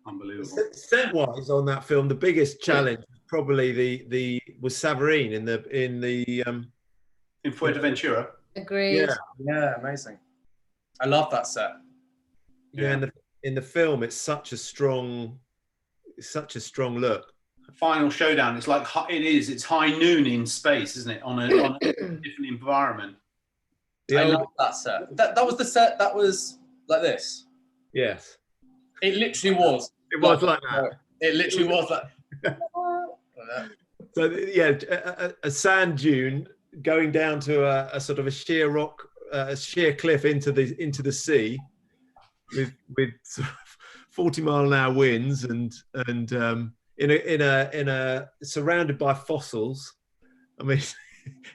Unbelievable. Set-wise on that film, the biggest challenge probably was Savarine in Fuerteventura. Agreed. Yeah, amazing. I love that set. Yeah, in the film, it's such a strong look. Final showdown. It's like it's high noon in space, isn't it? On a different environment. I love that set. That was the set that was like this. Yes. It literally was. It was like that. It literally was like. So yeah, a sand dune going down to a sort of a sheer rock, a sheer cliff into the sea, with sort of 40-mile-an-hour winds and in a surrounded by fossils. I mean,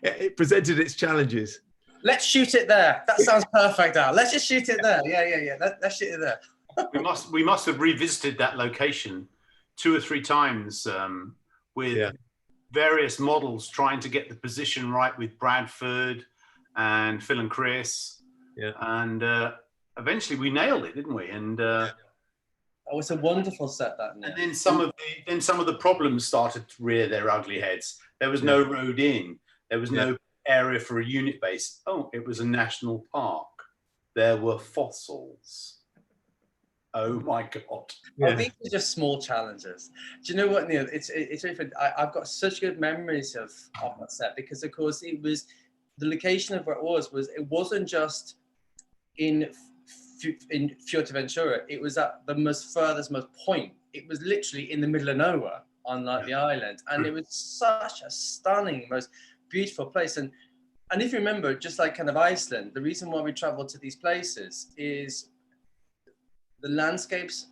it presented its challenges. Let's shoot it there. That sounds perfect, Al. Let's just shoot it there. Yeah. Let's shoot it there. we must have revisited that location 2 or 3 times with various models, trying to get the position right with Bradford and Phil and Chris. Yeah. And eventually we nailed it, didn't we? And oh, it's a wonderful set, that. And then some of the problems started to rear their ugly heads. There was no road in. There was no area for a unit base. Oh, it was a national park. There were fossils. Oh my God. Oh, these are just small challenges. Do you know what, Neil? It's really fun. I've got such good memories of that set because, of course, it was the location of where it wasn't just in Fuerteventura. It was at the most point. It was literally in the middle of nowhere on the island, and it was such a stunning, most beautiful place. And if you remember, just like kind of Iceland, the reason why we travel to these places is the landscapes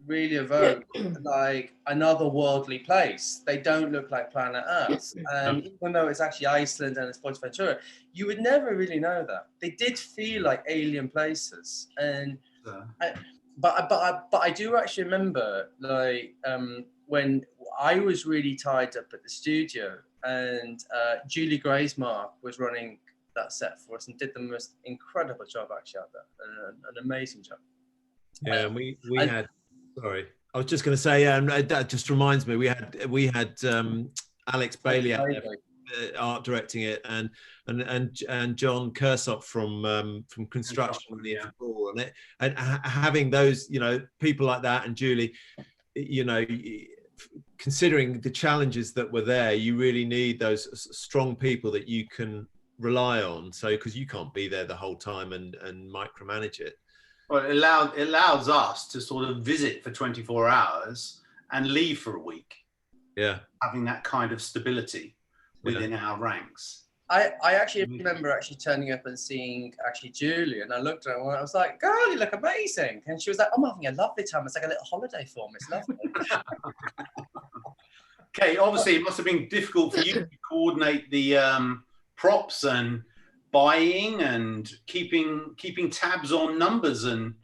really evoke like another worldly place. They don't look like planet Earth. And even though it's actually Iceland and it's Fuerteventura, you would never really know that. They did feel like alien places. And but I do actually remember like when I was really tied up at the studio, and Julie Graysmark was running that set for us and did the most incredible job actually out there, an amazing job. Yeah, and we had. Sorry, I was just going to say. That just reminds me. We had Alex Bailey out there, art directing it, and John Kersop from construction on the floor on it, and having those people like that, and Julie, considering the challenges that were there, you really need those strong people that you can rely on. So because you can't be there the whole time and micromanage it. Well, it allows us to sort of visit for 24 hours and leave for a week. Yeah. Having that kind of stability within our ranks. I actually remember actually turning up and seeing actually Julie, and I looked at her and I was like, girl, you look amazing. And she was like, I'm having a lovely time. It's like a little holiday for me. It's lovely. Okay, obviously it must have been difficult for you to coordinate the props and buying and keeping tabs on numbers and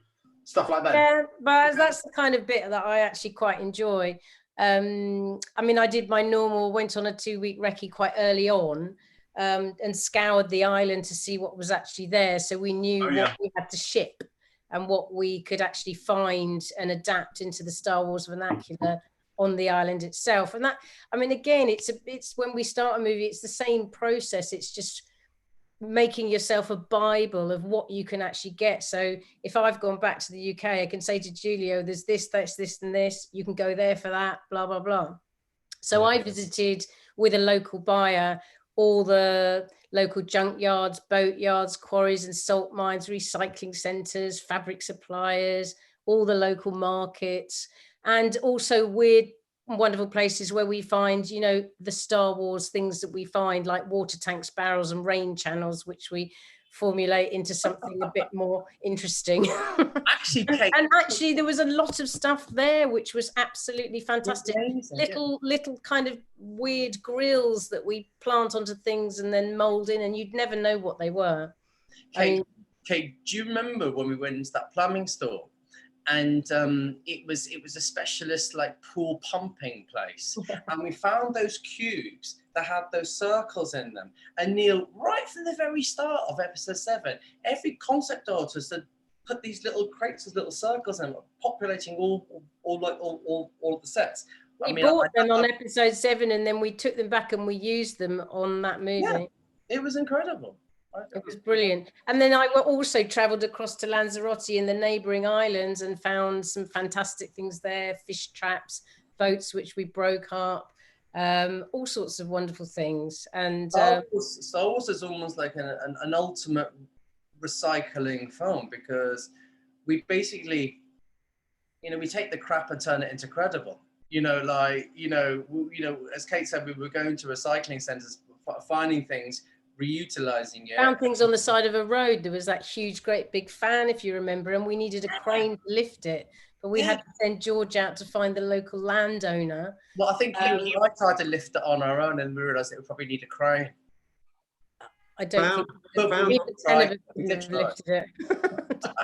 stuff like that. Yeah, but that's the kind of bit that I actually quite enjoy. I mean, I did my normal, went on a 2-week recce quite early on, and scoured the island to see what was actually there, so we knew what we had to ship and what we could actually find and adapt into the Star Wars vernacular on the island itself. And that, I mean, again, it's when we start a movie, it's the same process. It's just making yourself a Bible of what you can actually get. So if I've gone back to the UK, I can say to Julio, there's this, that's this and this, you can go there for that, blah, blah, blah. So I visited with a local buyer all the local junkyards, boatyards, quarries and salt mines, recycling centres, fabric suppliers, all the local markets, and also weird, wonderful places where we find, the Star Wars things that we find, like water tanks, barrels and rain channels, which we formulate into something a bit more interesting. Actually, Kate, and actually there was a lot of stuff there which was absolutely fantastic. Little kind of weird grills that we plant onto things and then mold in, and you'd never know what they were. Kate, do you remember when we went into that plumbing store? And it was a specialist like pool pumping place, and we found those cubes that had those circles in them. And Neil, right from the very start of episode 7, every concept artist had put these little crates with little circles in them, populating all of the sets. We bought them on episode 7, and then we took them back and we used them on that movie. Yeah, it was incredible. It was brilliant. And then I also travelled across to Lanzarote in the neighbouring islands and found some fantastic things there, fish traps, boats which we broke up, all sorts of wonderful things. And Star Wars is almost like an ultimate recycling film, because we basically, we take the crap and turn it into credible. As Kate said, we were going to recycling centres, finding things, reutilizing it. Found things on the side of a road. There was that huge, great big fan, if you remember, and we needed a crane to lift it. But we had to send George out to find the local landowner. Well, I think you and I tried to lift it on our own, and we realised it would probably need a crane. I don't think even 10 of us have lifted it.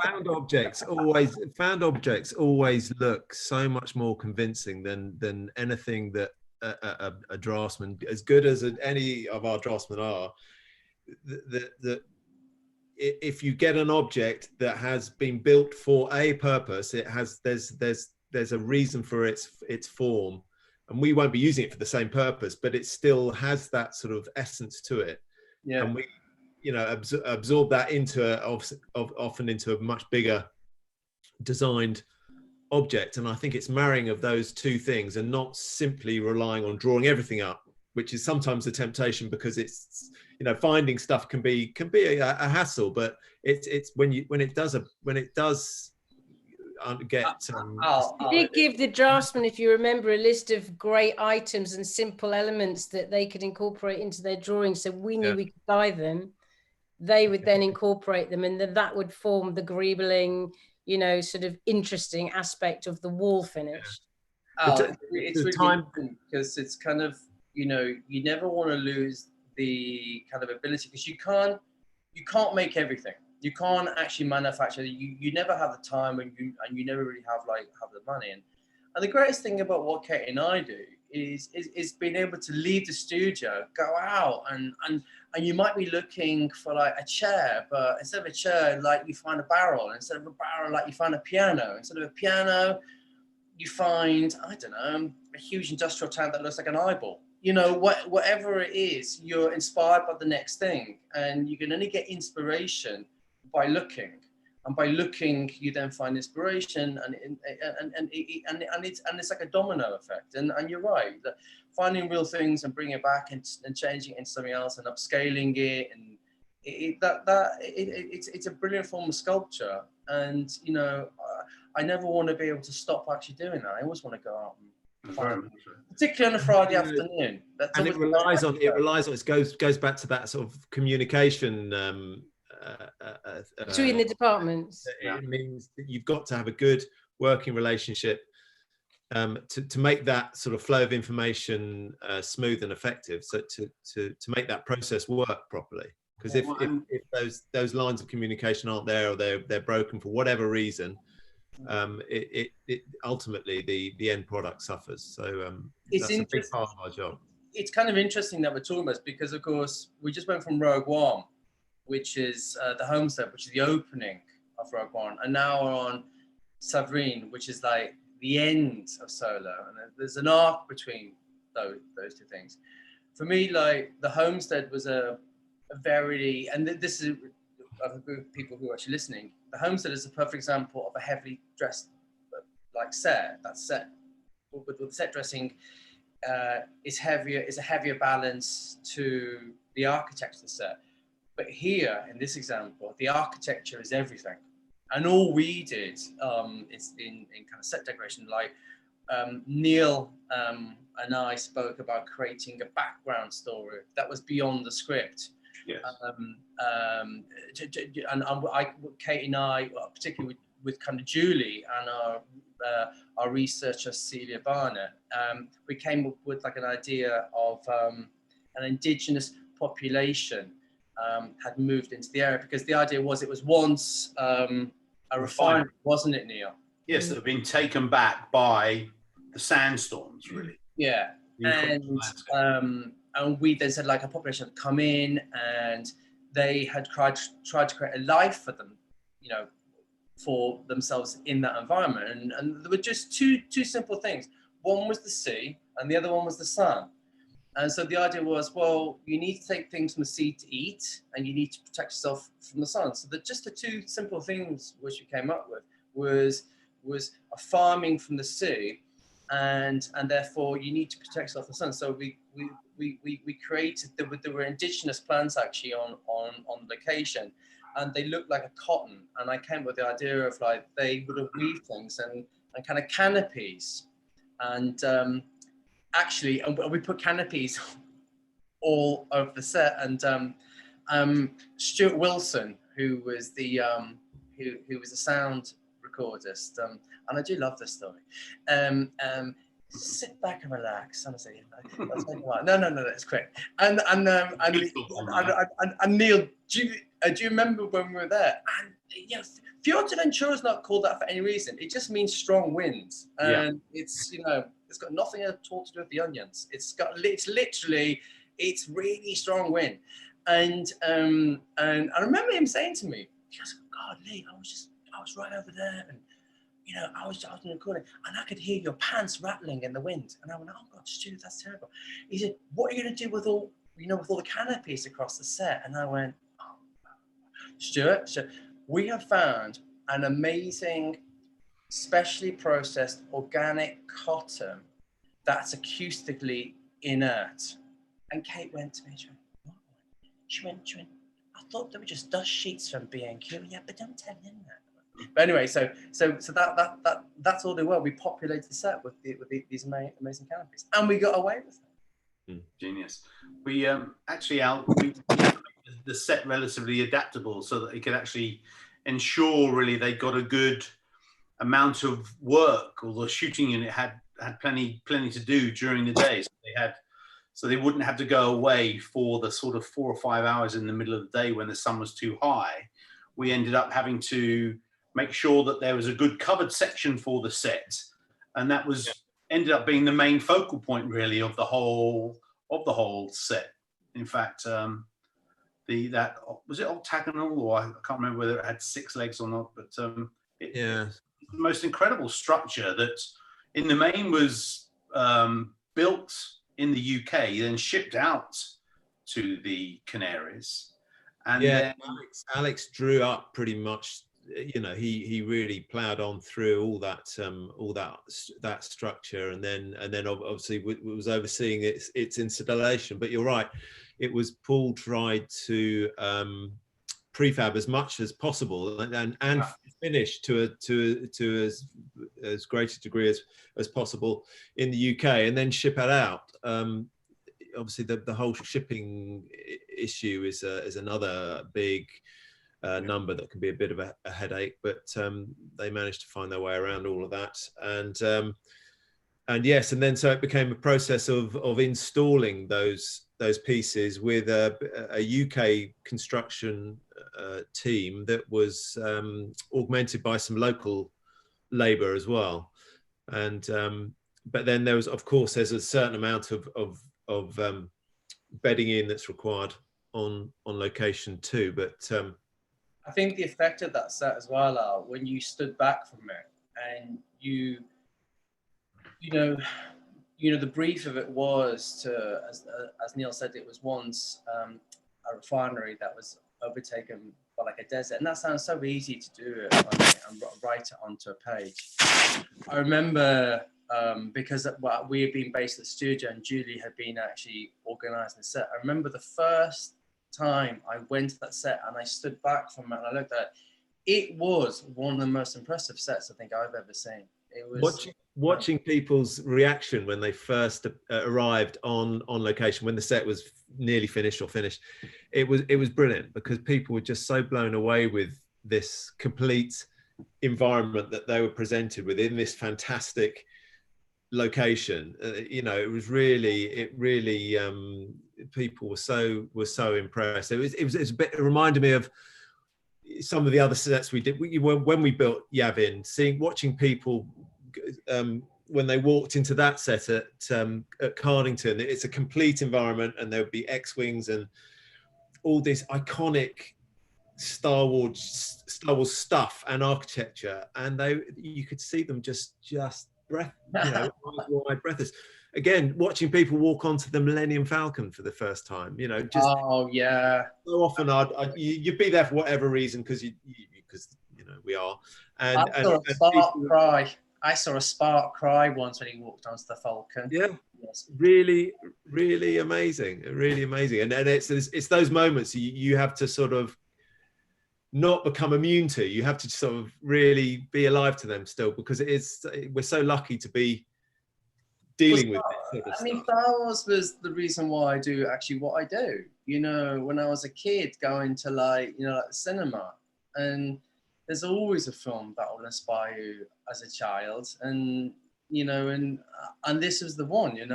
Found objects always look so much more convincing than anything that a draftsman, as good as any of our draftsmen are, that if you get an object that has been built for a purpose, there's a reason for its form, and we won't be using it for the same purpose, but it still has that sort of essence to it. Yeah. and we, absorb that into often into a much bigger designed object. And I think it's marrying of those two things, and not simply relying on drawing everything up, which is sometimes a temptation, because it's, finding stuff can be a hassle, but it's when it does get I did give the draftsman, if you remember, a list of great items and simple elements that they could incorporate into their drawing, so we knew we could buy them. They would then incorporate them, and then that would form the greebling, sort of interesting aspect of the wall finish. It's really important, because it's kind of, you never want to lose the kind of ability, because you can't make everything. You can't actually manufacture. You never have the time, and you never really have the money. And the greatest thing about what Kate and I do is being able to leave the studio, go out, and you might be looking for like a chair, but instead of a chair, like, you find a barrel. Instead of a barrel, like, you find a piano. Instead of a piano, you find, I don't know, a huge industrial tank that looks like an eyeball. Whatever it is, you're inspired by the next thing, and you can only get inspiration by looking, and by looking, you then find inspiration, and it's like a domino effect. And you're right, that finding real things and bringing it back and changing it into something else and upscaling it, and it's a brilliant form of sculpture. And I never want to be able to stop actually doing that. I always want to go out and find, particularly on a Friday afternoon. And it relies on it goes back to that sort of communication between the departments. It means that you've got to have a good working relationship to make that sort of flow of information smooth and effective, so to make that process work properly. Because if those lines of communication aren't there, or they're broken for whatever reason, it ultimately the end product suffers. So that's a big part of our job. It's kind of interesting that we're talking about this, because of course we just went from Rogue One, which is the homestead, which is the opening of Rogue One, and now we're on Savrine, which is like the end of Solo, and there's an arc between those two things. For me, like, the homestead was a very, and this is of a group of people who are actually listening, the homestead is a perfect example of a heavily dressed like set. That set with the set dressing is a heavier balance to the architecture of the set. But here in this example, the architecture is everything, and all we did is in kind of set decoration. Like Neil and I spoke about creating a background story that was beyond the script. Yes. Kate and I, particularly with kind of Julie and our researcher Celia Barnett, we came up with like an idea of an indigenous population had moved into the area, because the idea was it was once a refinery, wasn't it, Neil? Yes, that have been taken back by the sandstorms, really. Yeah, and we then said, like, a population had come in, and they had tried to create a life for them, for themselves in that environment. And there were just two simple things. One was the sea, and the other one was the sun. And so the idea was, well, you need to take things from the sea to eat, and you need to protect yourself from the sun. So just the two simple things which we came up with was a farming from the sea, and therefore you need to protect yourself from the sun. So we created, there were indigenous plants actually on location, and they looked like a cotton. And I came up with the idea of, like, they would have weaved things and kind of canopies, and actually, and we put canopies all over the set. And Stuart Wilson, who was the sound recordist, and I do love this story. Sit back and relax. Honestly, no, it's quick. And Neil, do you remember when we were there? And Fuerteventura is not called that for any reason. It just means strong winds, and it's got nothing at all to do with the onions. It's really strong wind. And I remember him saying to me, he goes, "God, Lee, I was right over there, and I was in the corner, and I could hear your pants rattling in the wind." And I went, "Oh God, Stu, that's terrible." He said, "What are you going to do with all you know, with all the canopies across the set. And I went, oh, Stuart, we have found an amazing, specially processed organic cotton that's acoustically inert. And Kate went to me, she went, what? She went, I thought they were just dust sheets from B&Q. Yeah, but don't tell him that. But anyway, so that's all they were. We populated the set with these amazing canopies, and we got away with it. Genius. We actually we the set relatively adaptable so that it could actually ensure really they got a good amount of work, or the shooting unit had plenty to do during the day. So they wouldn't have to go away for the sort of 4 or 5 hours in the middle of the day when the sun was too high. We ended up having to make sure that there was a good covered section for the set, and that was ended up being the main focal point really of the whole set. In fact, that was it octagonal, or I can't remember whether it had 6 legs or not, but it's the most incredible structure that in the main was built in the UK, then shipped out to the Canaries. And then Alex drew up pretty much, you know, he really plowed on through all that structure, and then obviously was overseeing its installation. But you're right, it was Paul tried to prefab as much as possible and finish to as great a degree as possible in the UK, and then ship it out. Obviously the whole shipping issue is another big number that can be a bit of a headache, but they managed to find their way around all of that. And yes, and then so it became a process of installing those pieces with a UK construction team that was augmented by some local labour as well. And but then there was, of course, there's a certain amount of bedding in that's required on location too. But I think the effect of that set as well, Al, when you stood back from it and you know, the brief of it was to, as Neil said, it was once a refinery that was overtaken by like a desert, and that sounds so easy to do it and write it onto a page. I remember because we had been based at the studio and Julie had been actually organising the set. I remember the first time I went to that set and I stood back from it and I looked at it. It was one of the most impressive sets I think I've ever seen. It was watching people's reaction when they first arrived on location, when the set was nearly finished or finished. It was brilliant, because people were just so blown away with this complete environment that they were presented with in this fantastic location. You know, it really people were so impressed. It reminded me of some of the other sets we did when we built Yavin, watching people when they walked into that set at Cardington. It's a complete environment, and there would be X-wings and all this iconic Star Wars stuff and architecture, and you could see them just breathless. Again, watching people walk onto the Millennium Falcon for the first time, you know, just oh yeah. So often you'd be there for whatever reason, because you know we are. And I saw a spark cry once when he walked onto the Falcon. Yeah, yes. Really amazing, really amazing. And it's those moments you have to sort of not become immune to. You have to sort of really be alive to them still, because we're so lucky to be dealing with this sort of stuff. I mean, Star Wars was the reason why I do actually what I do. You know, when I was a kid going to like the cinema, and there's always a film that will inspire you as a child, and and this was the one, and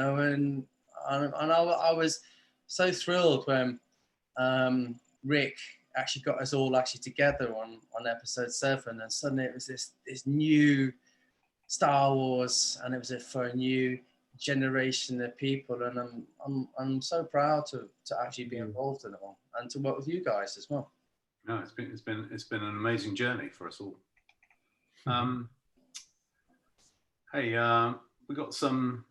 I was so thrilled when Rick actually got us all together on episode 7, and suddenly it was this new Star Wars, and it was for a new generation of people, and I'm so proud to actually be involved in it all and to work with you guys as well. No, it's been an amazing journey for us all. Hey, we got some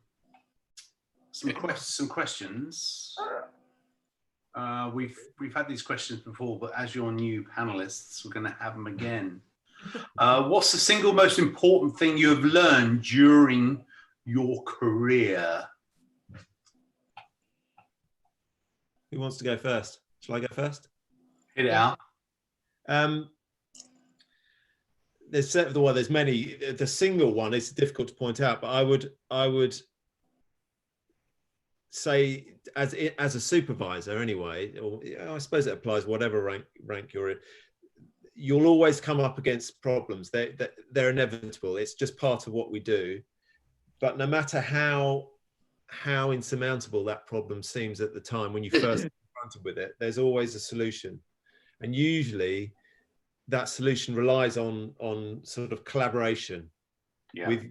questions. We've had these questions before, but as your new panelists, we're going to have them again. What's the single most important thing you have learned during your career? Who wants to go first? Shall I go first? Hit it out. There's many. The single one is difficult to point out, but I would say as a supervisor anyway, or I suppose it applies whatever rank you're in. You'll always come up against problems. They're inevitable. It's just part of what we do. But no matter how insurmountable that problem seems at the time when you first confronted with it, there's always a solution, and usually that solution relies on sort of collaboration with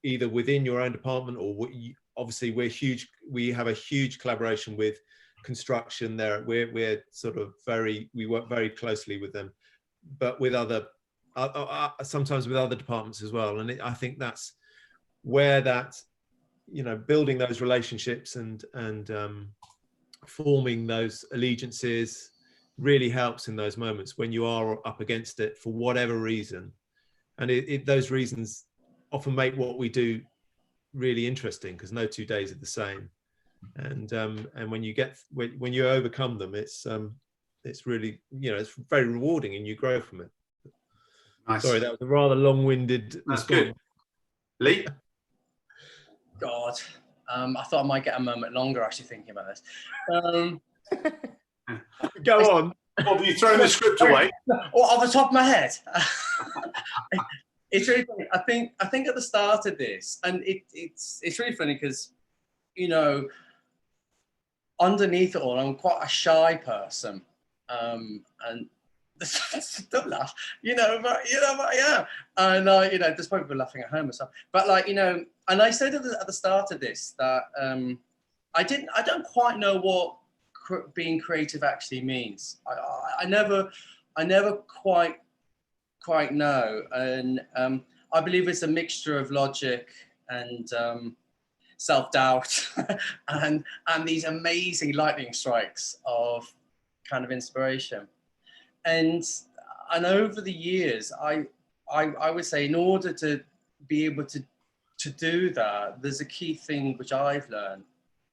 either within your own department or obviously we have a huge collaboration with construction there. We're sort of we work very closely with them, but with other sometimes with other departments as well. And I think that's where that, building those relationships and forming those allegiances really helps in those moments when you are up against it for whatever reason. And those reasons often make what we do really interesting, because no 2 days are the same. And when you overcome them, it's really, it's very rewarding and you grow from it. Nice. Sorry, that was a rather long-winded That's response. good. Lee? God, I thought I might get a moment longer actually thinking about this. Go on. Or have you thrown the script away? Or off the top of my head. It's really funny. I think at the start of this, and it's really funny because, underneath it all, I'm quite a shy person, and don't laugh, but I am, and there's probably people laughing at home or something. But and I said at the start of this that I don't quite know what being creative actually means. I never quite know, and I believe it's a mixture of logic and self-doubt and these amazing lightning strikes of kind of inspiration. And over the years, I would say, in order to be able to do that, there's a key thing which I've learned,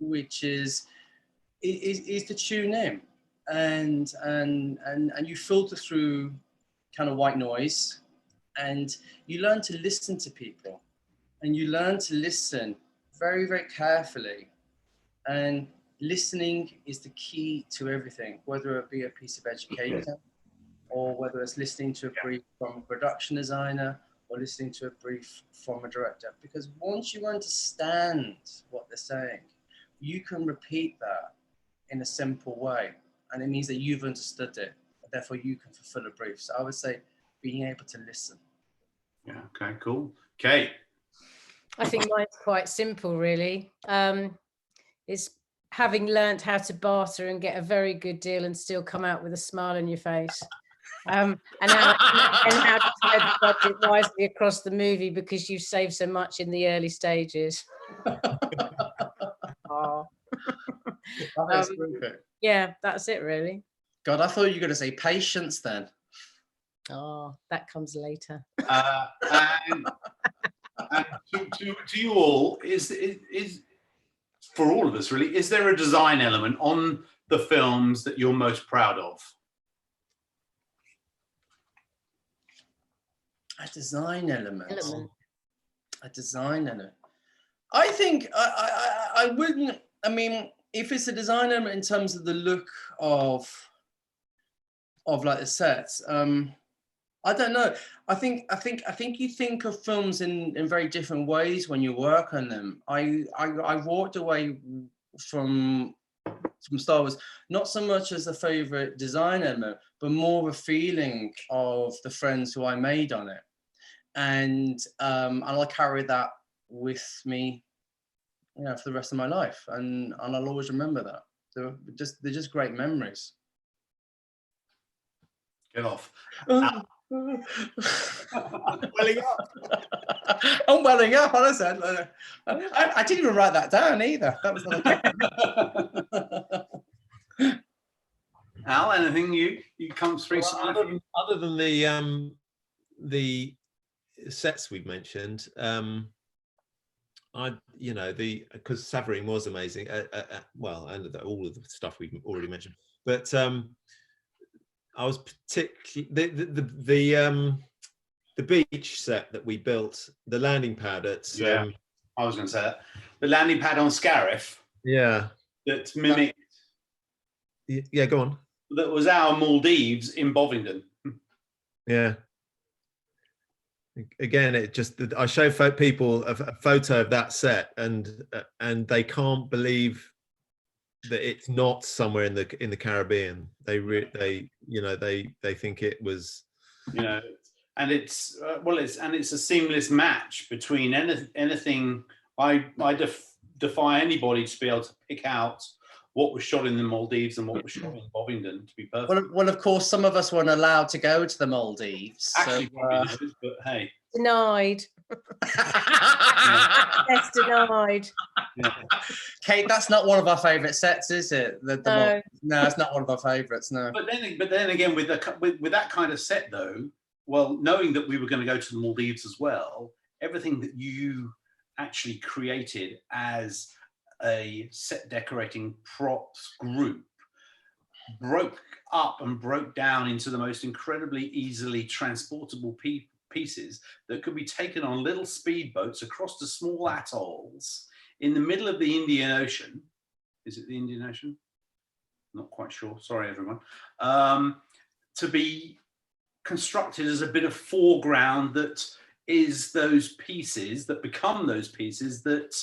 which is to tune in, and you filter through kind of white noise, and you learn to listen to people, and you learn to listen very, very carefully. And listening is the key to everything, whether it be a piece of education, or whether it's listening to a brief from a production designer, or listening to a brief from a director. Because once you understand what they're saying, you can repeat that in a simple way. And it means that you've understood it. Therefore, you can fulfill a brief. So I would say being able to listen. Yeah, okay, cool. Kate? I think mine's quite simple, really. It's having learned how to barter and get a very good deal and still come out with a smile on your face. And how to spread the budget wisely across the movie, because you save so much in the early stages. Oh. Yeah, that's it, really. God, I thought you were going to say patience then. Oh, that comes later. And to you all, is for all of us really, is there a design element on the films that you're most proud of? A design element. A design element. I think I wouldn't. I mean, if it's a design element in terms of the look of like the sets, I don't know. I think you think of films in very different ways when you work on them. I walked away from Star Wars not so much as a favorite design element, but more of a feeling of the friends who I made on it, and I'll carry that with me, for the rest of my life, and I'll always remember that. They're just great memories. Get off. Welling up. I'm welling up, honestly. I didn't even write that down either. That was Al, anything you come through? Well, other than the sets we've mentioned, because Savarin was amazing. Well, and all of the stuff we've already mentioned, but I was particularly the beach set that we built, the landing pad at. I was going to say that. The landing pad on Scariff. Yeah. That mimicked. Yeah, go on. That was our Maldives in Bovingdon. Yeah. Again, I show people a photo of that set, and they can't believe that it's not somewhere in the Caribbean. They think it was. And it's a seamless match between anything. I defy anybody to be able to pick out what was shot in the Maldives and what was shot in Bovingdon, to be perfect. Well, of course, some of us weren't allowed to go to the Maldives. Actually, probably is, but hey. Denied. Yes, denied. Yeah. Kate, that's not one of our favourite sets, is it? No, it's not one of our favourites. No. But then again, with that kind of set, though, well, knowing that we were going to go to the Maldives as well, everything that you actually created as a set decorating props group broke up and broke down into the most incredibly easily transportable pieces that could be taken on little speedboats across the small atolls in the middle of the Indian Ocean. Is it the Indian Ocean? Not quite sure. Sorry, everyone. To be constructed as a bit of foreground that is those pieces that become those pieces that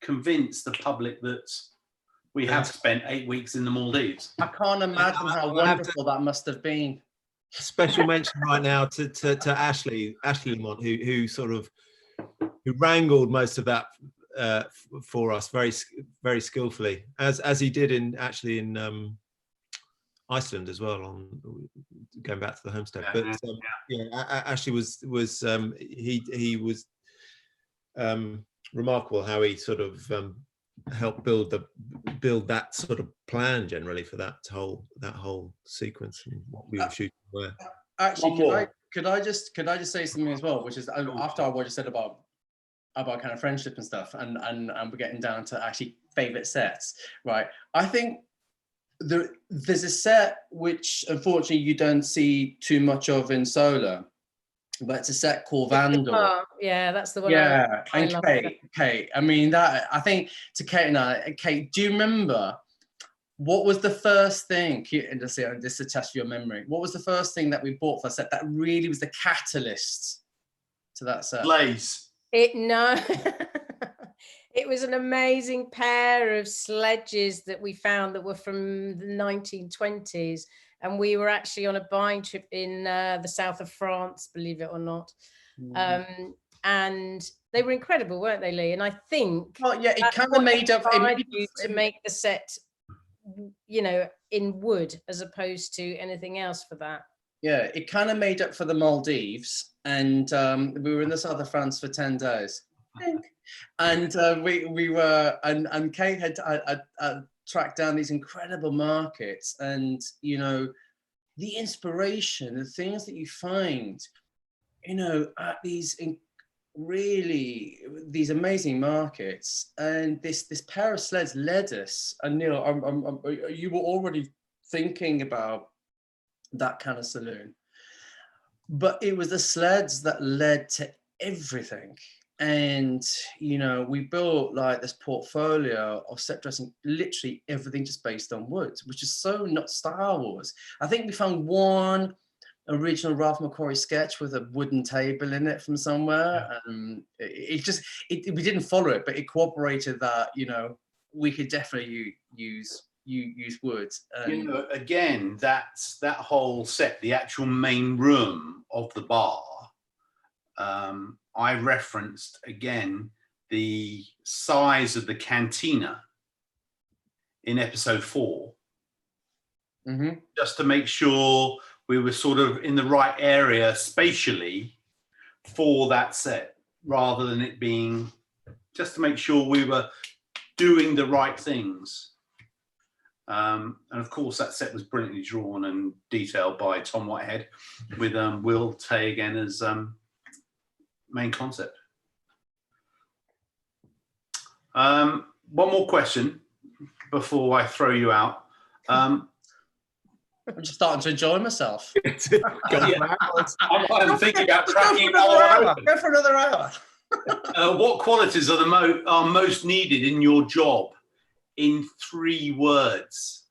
convince the public that we have spent 8 weeks in the Maldives. I can't imagine how wonderful that must have been. Special mention right now to Ashley Lamont, who wrangled most of that for us very skillfully, as he did in Iceland as well, on going back to the homestead. Ashley was remarkable how he sort of helped build that sort of plan generally for that whole sequence and what we were shooting where. Actually, could I just say something as well, which is after what you said about kind of friendship and stuff, and we're getting down to actually favorite sets, right? I think there's a set which unfortunately you don't see too much of in Solar, but it's a set called Vandal. Yeah, that's the one. Yeah, and Kate. I mean, that I think to Kate and I. Kate, do you remember what was the first thing? And just to test your memory, what was the first thing that we bought for a set that really was the catalyst to that set? Blaze. It was an amazing pair of sledges that we found that were from the 1920s. And we were actually on a buying trip in the south of France, believe it or not. And they were incredible, weren't they, Lee? And I think it kind of made up to make the set, in wood as opposed to anything else for that. Yeah, it kind of made up for the Maldives. And we were in the south of France for 10 days. And we were, and Kate had tracked down these incredible markets, and the inspiration, the things that you find, at these these amazing markets. And this pair of sleds led us. And Neil, you were already thinking about that kind of saloon, but it was the sleds that led to everything. And we built like this portfolio of set dressing, literally everything just based on wood, which is so not Star Wars. I think we found one original Ralph McQuarrie sketch with a wooden table in it from somewhere. We didn't follow it, but it cooperated that we could definitely use wood. Again, that's that whole set, the actual main room of the bar. I referenced again the size of the cantina in episode 4, just to make sure we were sort of in the right area spatially for that set, rather than it being just to make sure we were doing the right things. And of course, that set was brilliantly drawn and detailed by Tom Whitehead, with Will Tay again as main concept. One more question before I throw you out. I'm just starting to enjoy myself. I'm thinking about tracking Go for another hour. What qualities are most needed in your job in 3 words?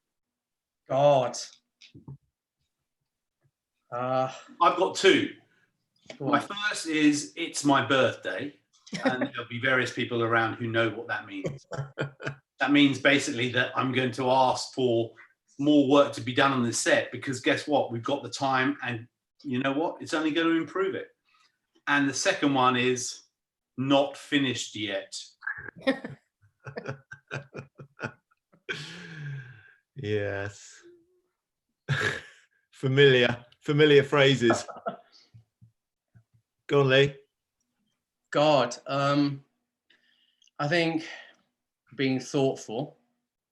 God. I've got 2. My first is it's my birthday, and there'll be various people around who know what that means. That means basically that I'm going to ask for more work to be done on this set, because guess what? We've got the time, and you know what? It's only going to improve it. And the second one is not finished yet. Yes. familiar phrases. Go on, Lee. God, I think being thoughtful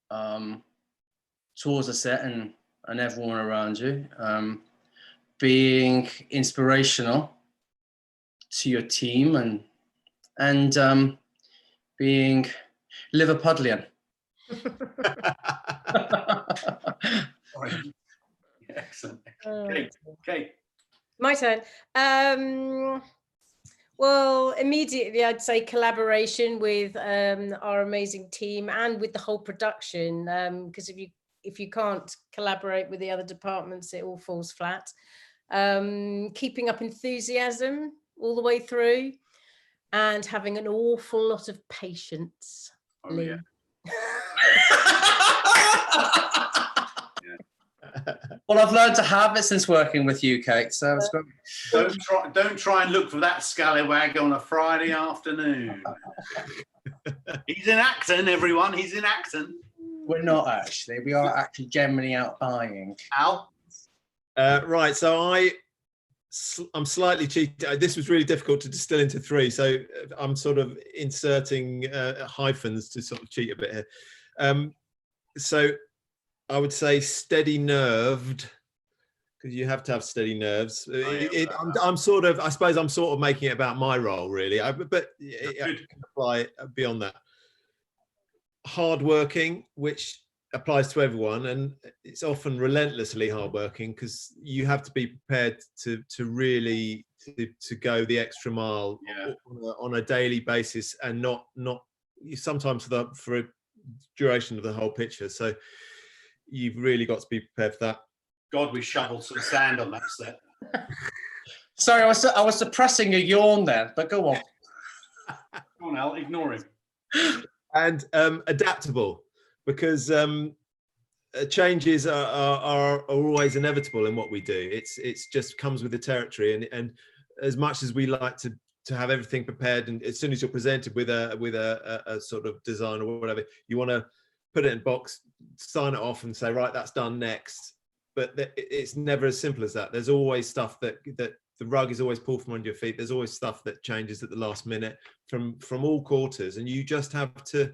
towards the set and everyone around you, being inspirational to your team, and being Liverpudlian. Excellent. Kate. My turn. Well, immediately I'd say collaboration with our amazing team and with the whole production, because if you can't collaborate with the other departments, it all falls flat. Keeping up enthusiasm all the way through, and having an awful lot of patience. Oh, yeah. Well, I've learned to have it since working with you, Kate. So it's great. Don't try and look for that scallywag on a Friday afternoon. He's in Acton, everyone. He's in Acton. We're not actually. We are actually generally out buying. Al? Right. So I'm slightly cheating. This was really difficult to distill into 3. So I'm sort of inserting hyphens to sort of cheat a bit here. So I would say steady nerved, because you have to have steady nerves. I suppose I'm sort of making it about my role, really. But I can apply beyond that. Hardworking, which applies to everyone, and it's often relentlessly hardworking, because you have to be prepared to really to go the extra mile on a daily basis, and not sometimes for a duration of the whole picture. So you've really got to be prepared for that. God, we shoveled some sand on that set. Sorry, I was suppressing a yawn there, but go on. Come on, Al, ignore him. And adaptable, because changes are always inevitable in what we do. It's just comes with the territory, and as much as we like to have everything prepared, and as soon as you're presented with a sort of design or whatever, you want to put it in box, sign it off, and say, right, that's done, next. But it's never as simple as that. There's always stuff that the rug is always pulled from under your feet. There's always stuff that changes at the last minute from all quarters, and you just have to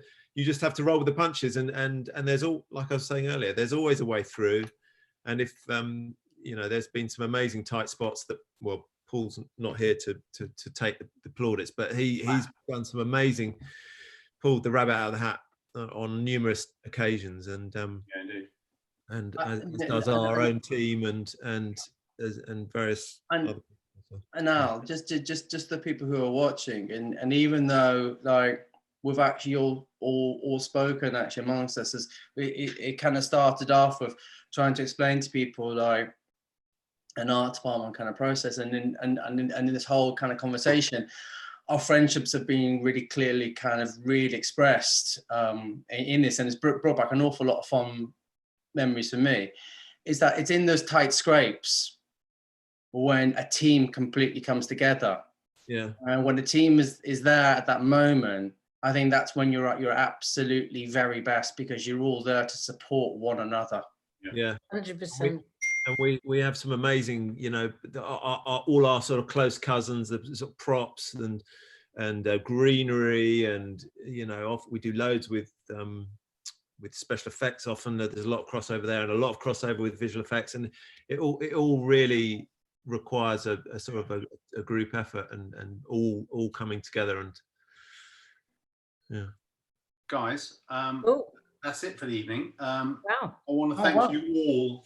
roll with the punches. And there's like I was saying earlier, there's always a way through. And if there's been some amazing tight spots that, well, Paul's not here to take the plaudits, but he's done some amazing, pulled the rabbit out of the hat on numerous occasions, and indeed. And as does our own team and various other people. And Al, just the people who are watching, and even though like we've actually all spoken actually amongst us, it kind of started off with trying to explain to people like an art department kind of process, and in this whole kind of conversation, our friendships have been really clearly kind of really expressed in this, and it's brought back an awful lot of fond memories for me. Is that it's in those tight scrapes when a team completely comes together. Yeah. And when the team is there at that moment, I think that's when you're at your absolutely very best, because you're all there to support one another. Yeah. 100%. And we have some amazing, all our sort of close cousins, the sort of props and greenery, and we do loads with special effects. Often there's a lot of crossover there, and a lot of crossover with visual effects, and it all really requires a sort of a group effort and all coming together. And yeah, guys, Oh, that's it for the evening. wow. I want to Oh, thank wow. you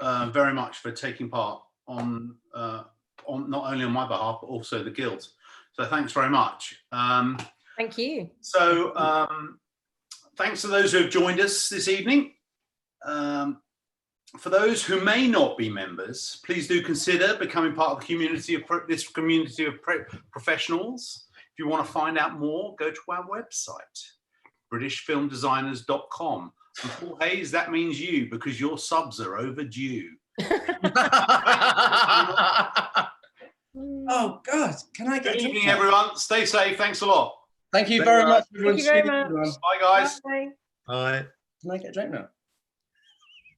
all very much for taking part on not only on my behalf but also the guild. So thanks very much. Thank you. So thanks to those who have joined us this evening. For those who may not be members, please do consider becoming part of the community of this community of professionals. If you want to find out more, go to our website, britishfilmdesigners.com. And Paul Hayes, that means you, because your subs are overdue. Oh God, can I get Good a evening, drink now? everyone. Stay safe. Thanks a lot. Thank you very much. Thank you very much. everyone. Bye, guys. Bye. all right. Can I get a drink now?